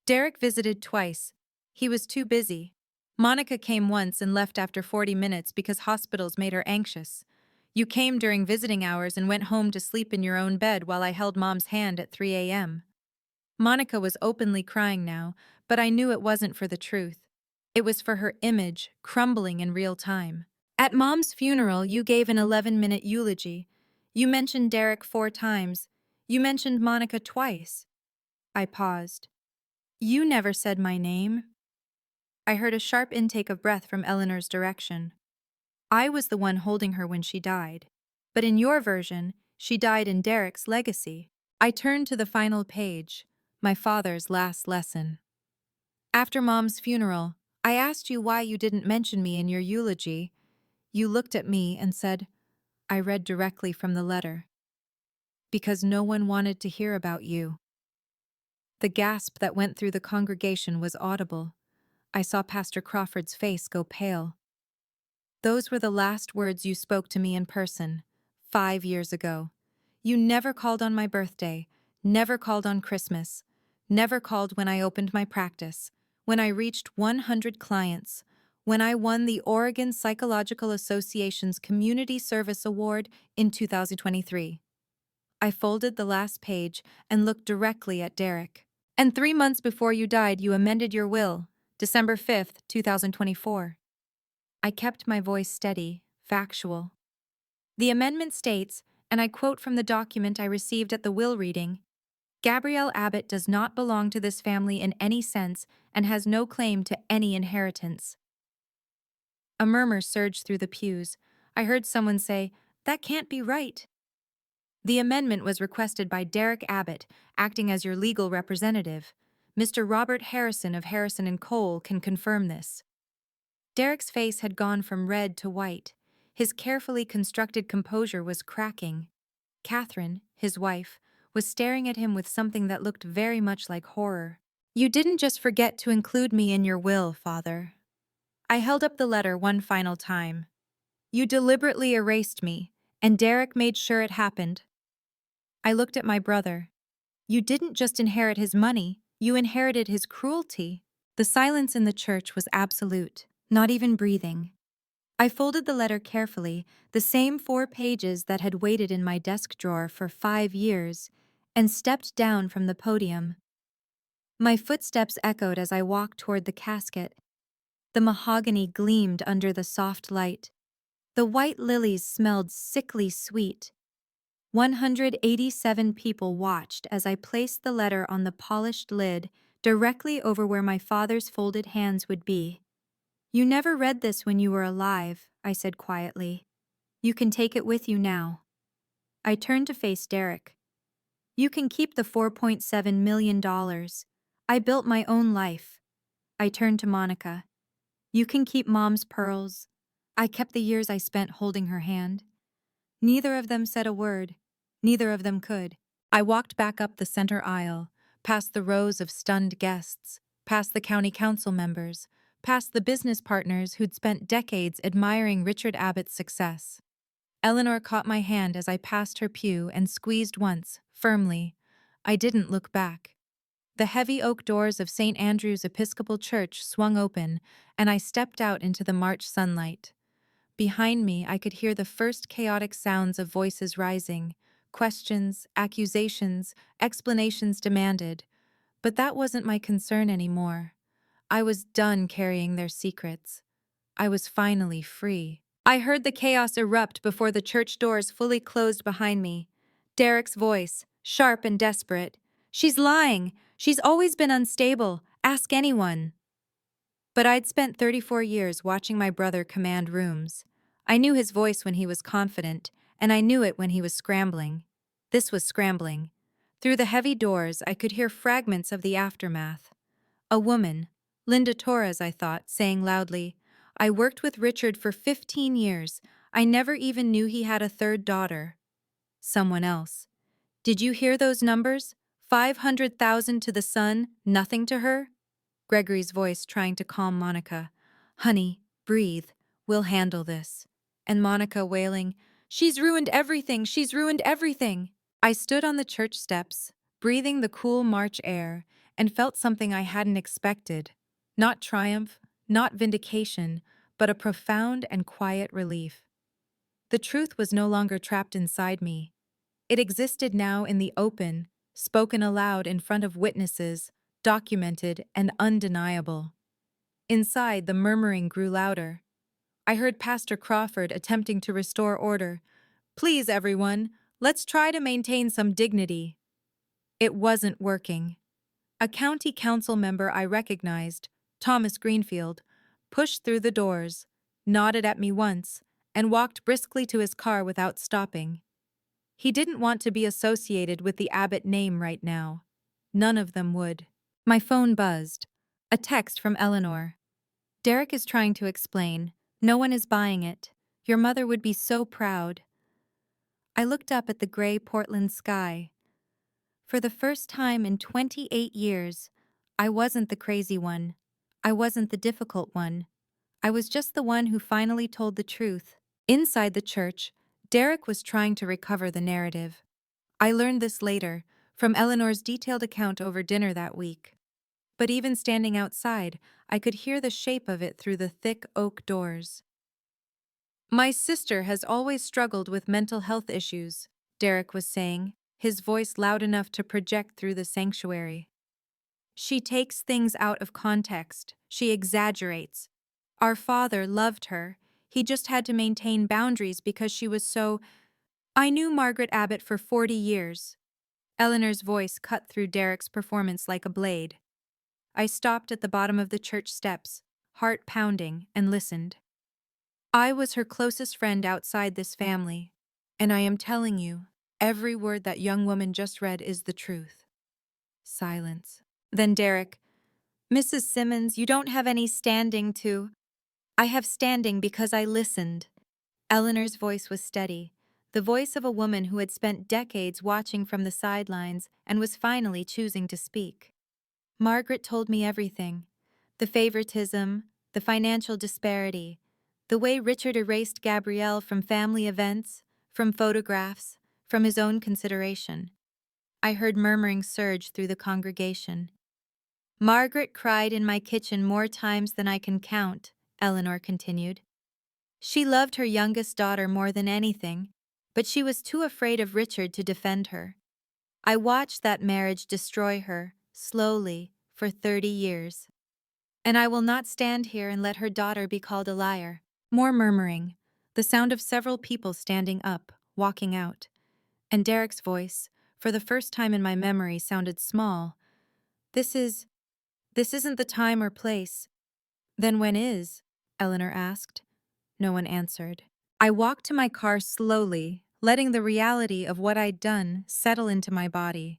Derek visited twice. He was too busy. Monica came once and left after 40 minutes because hospitals made her anxious. You came during visiting hours and went home to sleep in your own bed while I held Mom's hand at 3 a.m. Monica was openly crying now, but I knew it wasn't for the truth. It was for her image, crumbling in real time. At Mom's funeral, you gave an 11-minute eulogy. You mentioned Derek 4 times. You mentioned Monica twice. I paused. You never said my name. I heard a sharp intake of breath from Eleanor's direction. I was the one holding her when she died. But in your version, she died in Derek's legacy. I turned to the final page, my father's last lesson. After Mom's funeral, I asked you why you didn't mention me in your eulogy. You looked at me and said, I read directly from the letter. Because no one wanted to hear about you. The gasp that went through the congregation was audible. I saw Pastor Crawford's face go pale. Those were the last words you spoke to me in person, 5 years ago. You never called on my birthday, never called on Christmas, never called when I opened my practice, when I reached 100 clients, when I won the Oregon Psychological Association's Community Service Award in 2023. I folded the last page and looked directly at Derek. And 3 months before you died, you amended your will, December 5th, 2024. I kept my voice steady, factual. The amendment states, and I quote from the document I received at the will reading, Gabrielle Abbott does not belong to this family in any sense and has no claim to any inheritance. A murmur surged through the pews. I heard someone say, that can't be right. The amendment was requested by Derek Abbott, acting as your legal representative. Mr. Robert Harrison of Harrison & Cole can confirm this. Derek's face had gone from red to white. His carefully constructed composure was cracking. Catherine, his wife, was staring at him with something that looked very much like horror. You didn't just forget to include me in your will, Father. I held up the letter one final time. You deliberately erased me, and Derek made sure it happened. I looked at my brother. You didn't just inherit his money, you inherited his cruelty. The silence in the church was absolute, not even breathing. I folded the letter carefully, the same 4 pages that had waited in my desk drawer for 5 years, and stepped down from the podium. My footsteps echoed as I walked toward the casket. The mahogany gleamed under the soft light. The white lilies smelled sickly sweet. 187 people watched as I placed the letter on the polished lid, directly over where my father's folded hands would be. You never read this when you were alive, I said quietly. You can take it with you now. I turned to face Derek. You can keep the $4.7 million. I built my own life. I turned to Monica. You can keep Mom's pearls. I kept the years I spent holding her hand. Neither of them said a word. Neither of them could. I walked back up the center aisle, past the rows of stunned guests, past the county council members, past the business partners who'd spent decades admiring Richard Abbott's success. Eleanor caught my hand as I passed her pew and squeezed once, firmly. I didn't look back. The heavy oak doors of St. Andrew's Episcopal Church swung open, and I stepped out into the March sunlight. Behind me, I could hear the first chaotic sounds of voices rising, questions, accusations, explanations demanded. But that wasn't my concern anymore. I was done carrying their secrets. I was finally free. I heard the chaos erupt before the church doors fully closed behind me. Derek's voice, sharp and desperate. She's lying. She's always been unstable. Ask anyone. But I'd spent 34 years watching my brother command rooms. I knew his voice when he was confident, and I knew it when he was scrambling. This was scrambling. Through the heavy doors, I could hear fragments of the aftermath. A woman, Linda Torres, I thought, saying loudly, I worked with Richard for 15 years. I never even knew he had a third daughter. Someone else. Did you hear those numbers? 500,000 to the sun, nothing to her? Gregory's voice trying to calm Monica. Honey, breathe. We'll handle this. And Monica wailing, She's ruined everything, she's ruined everything. I stood on the church steps, breathing the cool March air, and felt something I hadn't expected. Not triumph, not vindication, but a profound and quiet relief. The truth was no longer trapped inside me. It existed now in the open, spoken aloud in front of witnesses, documented and undeniable. Inside, the murmuring grew louder. I heard Pastor Crawford attempting to restore order. Please, everyone, let's try to maintain some dignity. It wasn't working. A county council member I recognized, Thomas Greenfield, pushed through the doors, nodded at me once, and walked briskly to his car without stopping. He didn't want to be associated with the Abbott name right now. None of them would. My phone buzzed. A text from Eleanor. Derek is trying to explain. No one is buying it. Your mother would be so proud. I looked up at the gray Portland sky. For the first time in 28 years, I wasn't the crazy one. I wasn't the difficult one. I was just the one who finally told the truth. Inside the church, Derek was trying to recover the narrative. I learned this later, from Eleanor's detailed account over dinner that week. But even standing outside, I could hear the shape of it through the thick oak doors. My sister has always struggled with mental health issues, Derek was saying, his voice loud enough to project through the sanctuary. She takes things out of context. She exaggerates. Our father loved her. He just had to maintain boundaries because she was so... I knew Margaret Abbott for 40 years. Eleanor's voice cut through Derek's performance like a blade. I stopped at the bottom of the church steps, heart pounding, and listened. I was her closest friend outside this family, and I am telling you, every word that young woman just read is the truth. Silence. Then Derek, Mrs. Simmons, you don't have any standing to... I have standing because I listened. Eleanor's voice was steady, the voice of a woman who had spent decades watching from the sidelines and was finally choosing to speak. Margaret told me everything. The favoritism, the financial disparity, the way Richard erased Gabrielle from family events, from photographs, from his own consideration. I heard murmuring surge through the congregation. Margaret cried in my kitchen more times than I can count, Eleanor continued. She loved her youngest daughter more than anything, but she was too afraid of Richard to defend her. I watched that marriage destroy her, slowly, for 30 years. And I will not stand here and let her daughter be called a liar. More murmuring, the sound of several people standing up, walking out. And Derek's voice, for the first time in my memory, sounded small. This isn't the time or place. Then when is? Eleanor asked. No one answered. I walked to my car slowly, letting the reality of what I'd done settle into my body.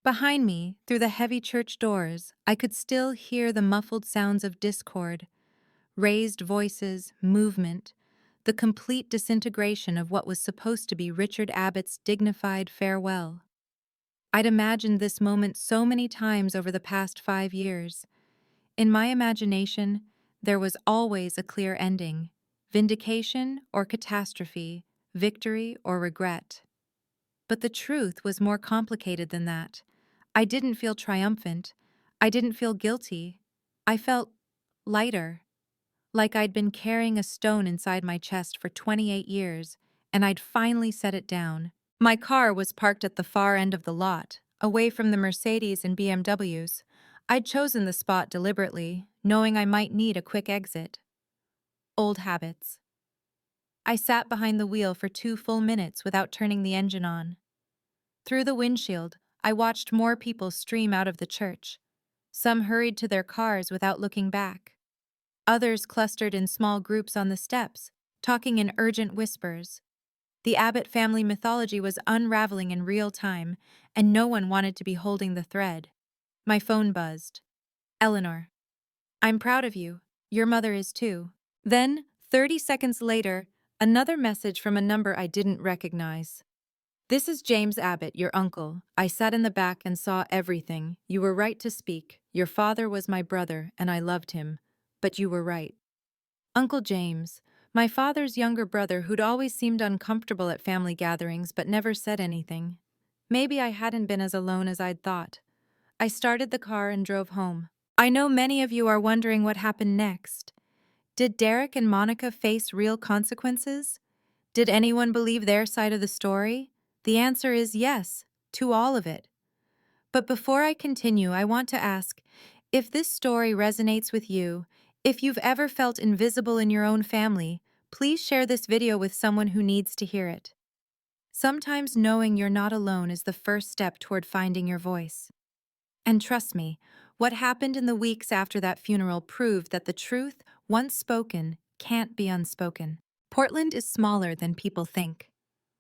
Behind me, through the heavy church doors, I could still hear the muffled sounds of discord, raised voices, movement, the complete disintegration of what was supposed to be Richard Abbott's dignified farewell. I'd imagined this moment so many times over the past 5 years. In my imagination, there was always a clear ending, vindication or catastrophe, victory or regret. But the truth was more complicated than that. I didn't feel triumphant. I didn't feel guilty. I felt lighter, like I'd been carrying a stone inside my chest for 28 years, and I'd finally set it down. My car was parked at the far end of the lot, away from the Mercedes and BMWs. I'd chosen the spot deliberately, knowing I might need a quick exit. Old habits. I sat behind the wheel for 2 full minutes without turning the engine on. Through the windshield, I watched more people stream out of the church. Some hurried to their cars without looking back. Others clustered in small groups on the steps, talking in urgent whispers. The Abbott family mythology was unraveling in real time, and no one wanted to be holding the thread. My phone buzzed. Eleanor. I'm proud of you. Your mother is too. Then, 30 seconds later, another message from a number I didn't recognize. This is James Abbott, your uncle. I sat in the back and saw everything. You were right to speak. Your father was my brother, and I loved him. But you were right. Uncle James, my father's younger brother who'd always seemed uncomfortable at family gatherings but never said anything. Maybe I hadn't been as alone as I'd thought. I started the car and drove home. I know many of you are wondering what happened next. Did Derek and Monica face real consequences? Did anyone believe their side of the story? The answer is yes, to all of it. But before I continue, I want to ask, if this story resonates with you, if you've ever felt invisible in your own family, please share this video with someone who needs to hear it. Sometimes knowing you're not alone is the first step toward finding your voice. And trust me, what happened in the weeks after that funeral proved that the truth, once spoken, can't be unspoken. Portland is smaller than people think.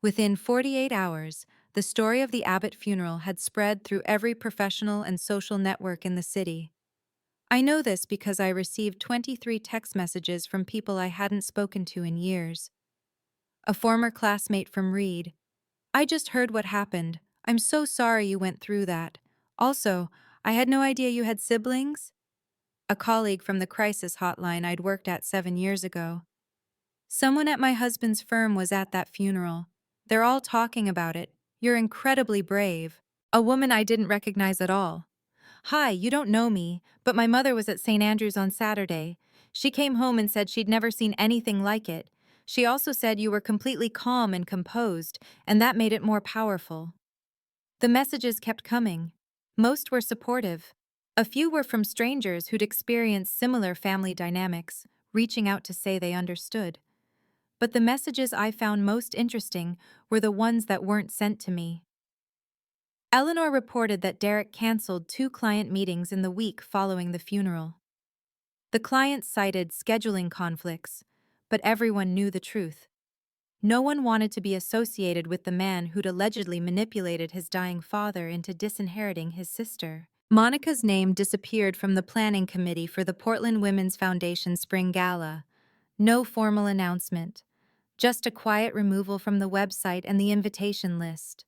Within 48 hours, the story of the Abbott funeral had spread through every professional and social network in the city. I know this because I received 23 text messages from people I hadn't spoken to in years. A former classmate from Reed. I just heard what happened. I'm so sorry you went through that. Also, I had no idea you had siblings. A colleague from the crisis hotline I'd worked at 7 years ago. Someone at my husband's firm was at that funeral. They're all talking about it. You're incredibly brave. A woman I didn't recognize at all. Hi, you don't know me, but my mother was at St. Andrew's on Saturday. She came home and said she'd never seen anything like it. She also said you were completely calm and composed, and that made it more powerful. The messages kept coming. Most were supportive. A few were from strangers who'd experienced similar family dynamics, reaching out to say they understood. But the messages I found most interesting were the ones that weren't sent to me. Eleanor reported that Derek canceled 2 client meetings in the week following the funeral. The clients cited scheduling conflicts, but everyone knew the truth. No one wanted to be associated with the man who'd allegedly manipulated his dying father into disinheriting his sister. Monica's name disappeared from the planning committee for the Portland Women's Foundation Spring Gala. No formal announcement, just a quiet removal from the website and the invitation list.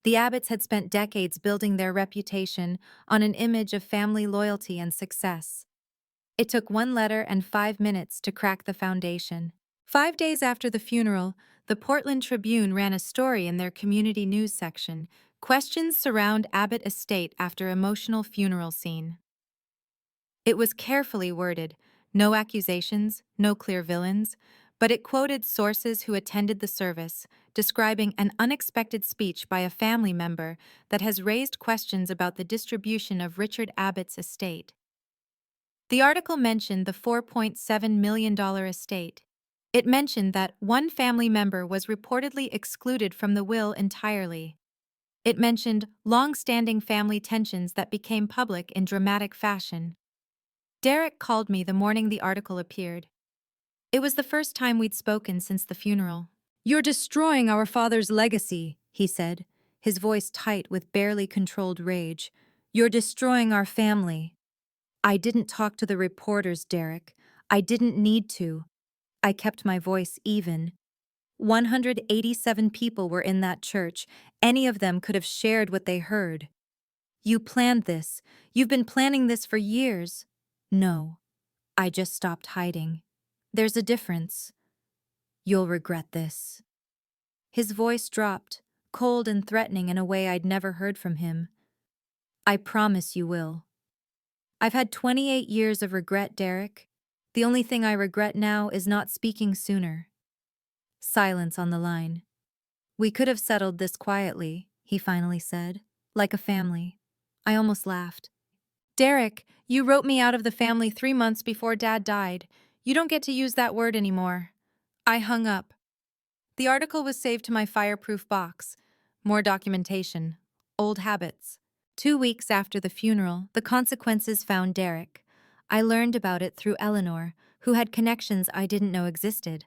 The Abbotts had spent decades building their reputation on an image of family loyalty and success. It took 1 letter and 5 minutes to crack the foundation. 5 days after the funeral, the Portland Tribune ran a story in their community news section. Questions surround Abbott estate after emotional funeral scene. It was carefully worded, no accusations, no clear villains, but it quoted sources who attended the service, describing an unexpected speech by a family member that has raised questions about the distribution of Richard Abbott's estate. The article mentioned the $4.7 million estate. It mentioned that one family member was reportedly excluded from the will entirely. It mentioned long-standing family tensions that became public in dramatic fashion. Derek called me the morning the article appeared. It was the first time we'd spoken since the funeral. "You're destroying our father's legacy," he said, his voice tight with barely controlled rage. "You're destroying our family." I didn't talk to the reporters, Derek. I didn't need to. I kept my voice even. 187 people were in that church. Any of them could have shared what they heard. "You planned this. You've been planning this for years." "No. I just stopped hiding. There's a difference. You'll regret this." His voice dropped, cold and threatening in a way I'd never heard from him. "I promise you will." I've had 28 years of regret, Derek. The only thing I regret now is not speaking sooner. Silence on the line. "We could have settled this quietly," he finally said, "like a family." I almost laughed. "Derek, you wrote me out of the family 3 months before Dad died. You don't get to use that word anymore." I hung up. The article was saved to my fireproof box. More documentation. Old habits. 2 weeks after the funeral, the consequences found Derek. I learned about it through Eleanor, who had connections I didn't know existed.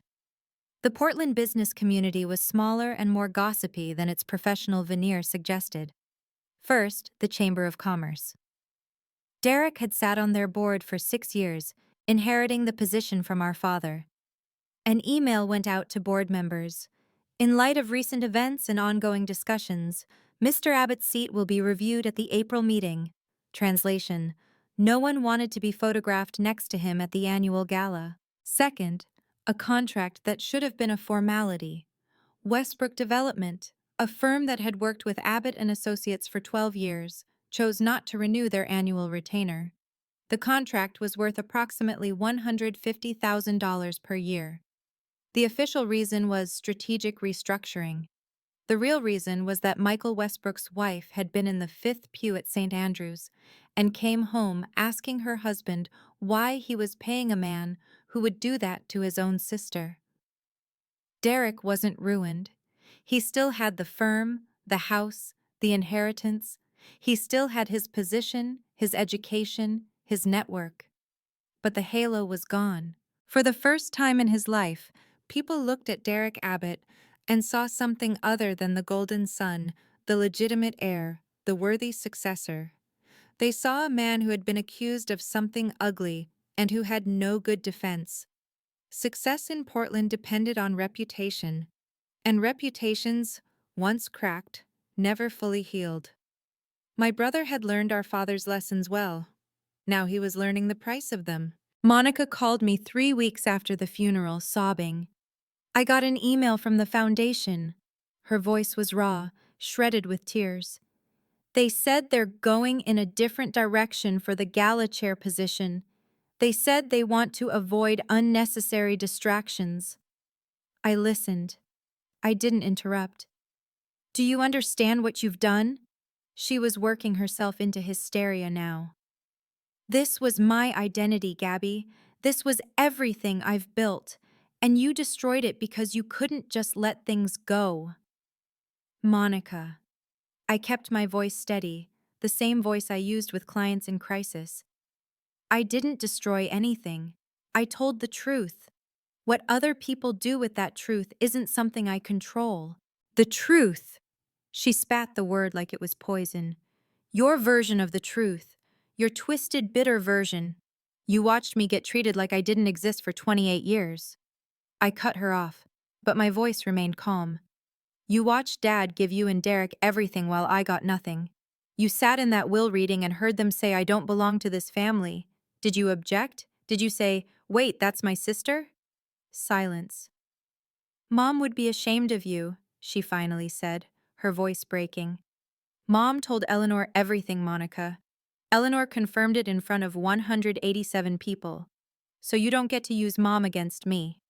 The Portland business community was smaller and more gossipy than its professional veneer suggested. First, the Chamber of Commerce. Derek had sat on their board for 6 years, inheriting the position from our father. An email went out to board members. In light of recent events and ongoing discussions, Mr. Abbott's seat will be reviewed at the April meeting. Translation: No one wanted to be photographed next to him at the annual gala. Second, a contract that should have been a formality. Westbrook Development, a firm that had worked with Abbott and Associates for 12 years, chose not to renew their annual retainer. The contract was worth approximately $150,000 per year. The official reason was strategic restructuring. The real reason was that Michael Westbrook's wife had been in the fifth pew at St. Andrews and came home asking her husband why he was paying a man who would do that to his own sister. Derek wasn't ruined. He still had the firm, the house, the inheritance. He still had his position, his education, his network. But the halo was gone. For the first time in his life, people looked at Derek Abbott and saw something other than the golden son, the legitimate heir, the worthy successor. They saw a man who had been accused of something ugly and who had no good defense. Success in Portland depended on reputation, and reputations, once cracked, never fully healed. My brother had learned our father's lessons well. Now he was learning the price of them. Monica called me 3 weeks after the funeral, sobbing. I got an email from the foundation. Her voice was raw, shredded with tears. They said they're going in a different direction for the gala chair position. They said they want to avoid unnecessary distractions. I listened. I didn't interrupt. Do you understand what you've done? She was working herself into hysteria now. This was my identity, Gabby. This was everything I've built, and you destroyed it because you couldn't just let things go. Monica. I kept my voice steady, the same voice I used with clients in crisis. I didn't destroy anything. I told the truth. What other people do with that truth isn't something I control. The truth. She spat the word like it was poison. Your version of the truth. Your twisted, bitter version. You watched me get treated like I didn't exist for 28 years. I cut her off, but my voice remained calm. You watched Dad give you and Derek everything while I got nothing. You sat in that will reading and heard them say I don't belong to this family. Did you object? Did you say, wait, that's my sister? Silence. Mom would be ashamed of you, she finally said, her voice breaking. Mom told Eleanor everything, Monica. Eleanor confirmed it in front of 187 people. So you don't get to use Mom against me.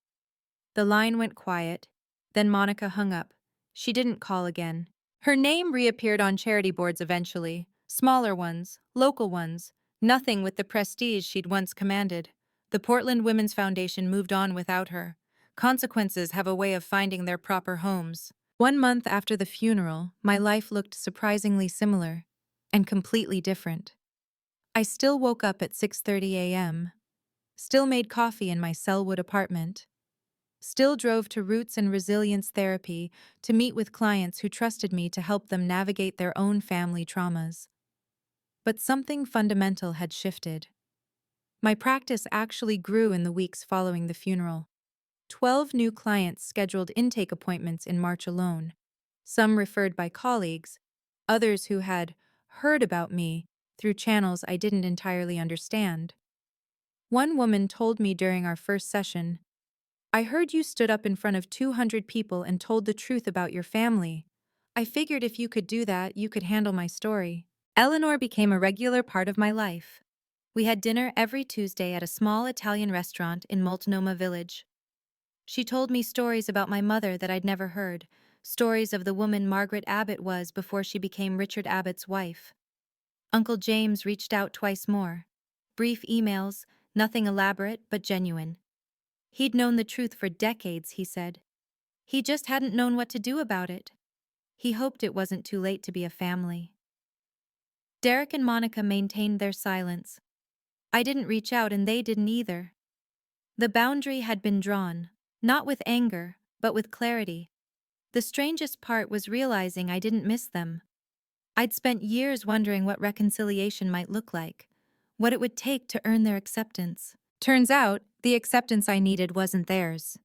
The line went quiet. Then Monica hung up. She didn't call again. Her name reappeared on charity boards eventually. Smaller ones, local ones. Nothing with the prestige she'd once commanded. The Portland Women's Foundation moved on without her. Consequences have a way of finding their proper homes. 1 month after the funeral, my life looked surprisingly similar and completely different. I still woke up at 6:30 a.m., still made coffee in my Selwood apartment, still drove to Roots and Resilience Therapy to meet with clients who trusted me to help them navigate their own family traumas. But something fundamental had shifted. My practice actually grew in the weeks following the funeral. 12 new clients scheduled intake appointments in March alone, some referred by colleagues, others who had heard about me through channels I didn't entirely understand. One woman told me during our first session, I heard you stood up in front of 200 people and told the truth about your family. I figured if you could do that, you could handle my story. Eleanor became a regular part of my life. We had dinner every Tuesday at a small Italian restaurant in Multnomah Village. She told me stories about my mother that I'd never heard, stories of the woman Margaret Abbott was before she became Richard Abbott's wife. Uncle James reached out twice more. Brief emails, nothing elaborate but genuine. He'd known the truth for decades, he said. He just hadn't known what to do about it. He hoped it wasn't too late to be a family. Derek and Monica maintained their silence. I didn't reach out and they didn't either. The boundary had been drawn, not with anger, but with clarity. The strangest part was realizing I didn't miss them. I'd spent years wondering what reconciliation might look like, what it would take to earn their acceptance. Turns out, the acceptance I needed wasn't theirs.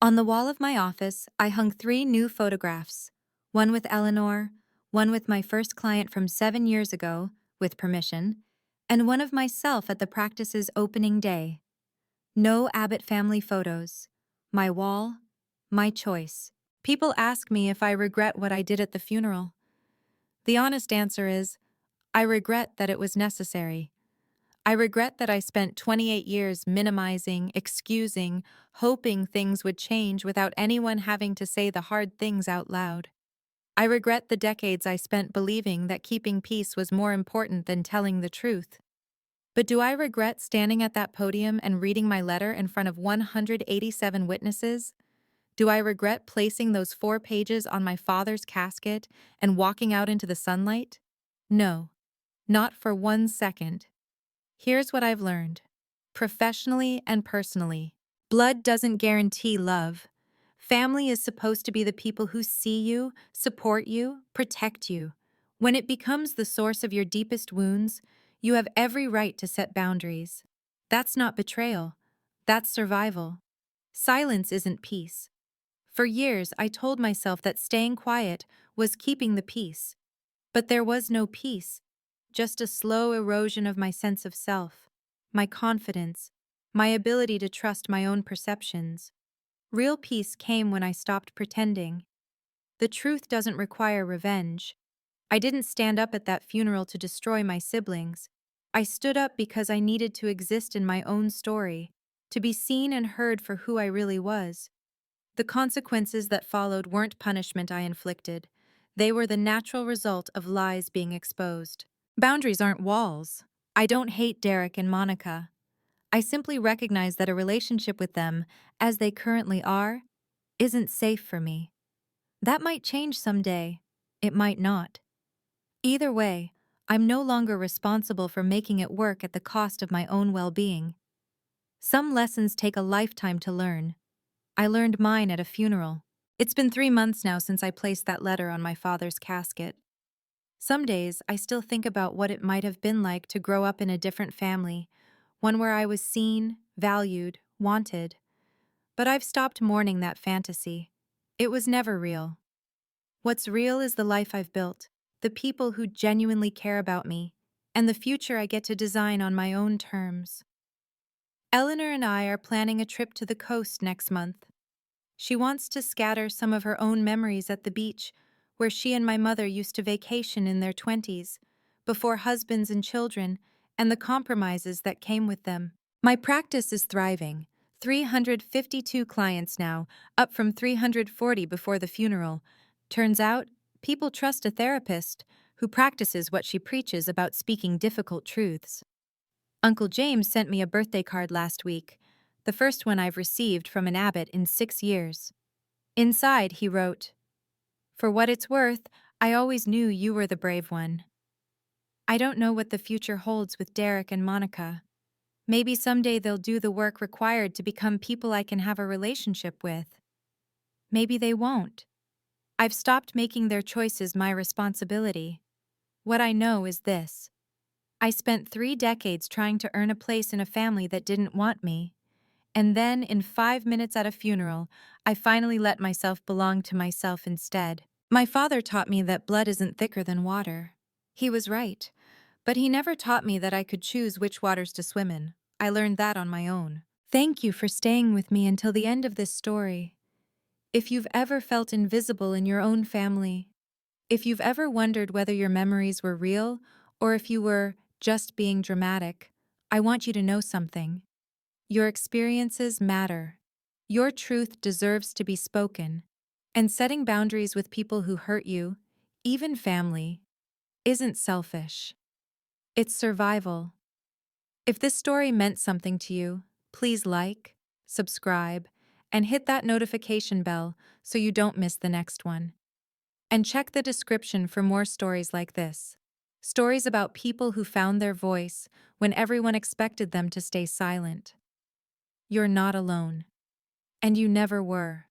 On the wall of my office, I hung 3 new photographs, one with Eleanor, one with my first client from 7 years ago, with permission, and one of myself at the practice's opening day. No Abbott family photos. My wall, my choice. People ask me if I regret what I did at the funeral. The honest answer is, I regret that it was necessary. I regret that I spent 28 years minimizing, excusing, hoping things would change without anyone having to say the hard things out loud. I regret the decades I spent believing that keeping peace was more important than telling the truth. But do I regret standing at that podium and reading my letter in front of 187 witnesses? Do I regret placing those 4 pages on my father's casket and walking out into the sunlight? No, not for 1 second. Here's what I've learned. Professionally and personally, blood doesn't guarantee love. Family is supposed to be the people who see you, support you, protect you. When it becomes the source of your deepest wounds, you have every right to set boundaries. That's not betrayal. That's survival. Silence isn't peace. For years, I told myself that staying quiet was keeping the peace. But there was no peace, just a slow erosion of my sense of self, my confidence, my ability to trust my own perceptions. Real peace came when I stopped pretending. The truth doesn't require revenge. I didn't stand up at that funeral to destroy my siblings. I stood up because I needed to exist in my own story, to be seen and heard for who I really was. The consequences that followed weren't punishment I inflicted. They were the natural result of lies being exposed. Boundaries aren't walls. I don't hate Derek and Monica. I simply recognize that a relationship with them, as they currently are, isn't safe for me. That might change someday. It might not. Either way, I'm no longer responsible for making it work at the cost of my own well-being. Some lessons take a lifetime to learn. I learned mine at a funeral. It's been 3 months now since I placed that letter on my father's casket. Some days, I still think about what it might have been like to grow up in a different family, one where I was seen, valued, wanted. But I've stopped mourning that fantasy. It was never real. What's real is the life I've built, the people who genuinely care about me, and the future I get to design on my own terms. Eleanor and I are planning a trip to the coast next month. She wants to scatter some of her own memories at the beach, where she and my mother used to vacation in their 20s, before husbands and children, and the compromises that came with them. My practice is thriving. 352 clients now, up from 340 before the funeral. Turns out, people trust a therapist who practices what she preaches about speaking difficult truths. Uncle James sent me a birthday card last week, the first one I've received from an abbot in 6 years. Inside, he wrote, "For what it's worth, I always knew you were the brave one." I don't know what the future holds with Derek and Monica. Maybe someday they'll do the work required to become people I can have a relationship with. Maybe they won't. I've stopped making their choices my responsibility. What I know is this. I spent 3 decades trying to earn a place in a family that didn't want me. And then, in 5 minutes at a funeral, I finally let myself belong to myself instead. My father taught me that blood isn't thicker than water. He was right. But he never taught me that I could choose which waters to swim in. I learned that on my own. Thank you for staying with me until the end of this story. If you've ever felt invisible in your own family, if you've ever wondered whether your memories were real or if you were just being dramatic, I want you to know something. Your experiences matter. Your truth deserves to be spoken. And setting boundaries with people who hurt you, even family, isn't selfish. It's survival. If this story meant something to you, please like, subscribe, and hit that notification bell so you don't miss the next one. And check the description for more stories like this. Stories about people who found their voice when everyone expected them to stay silent. You're not alone. And you never were.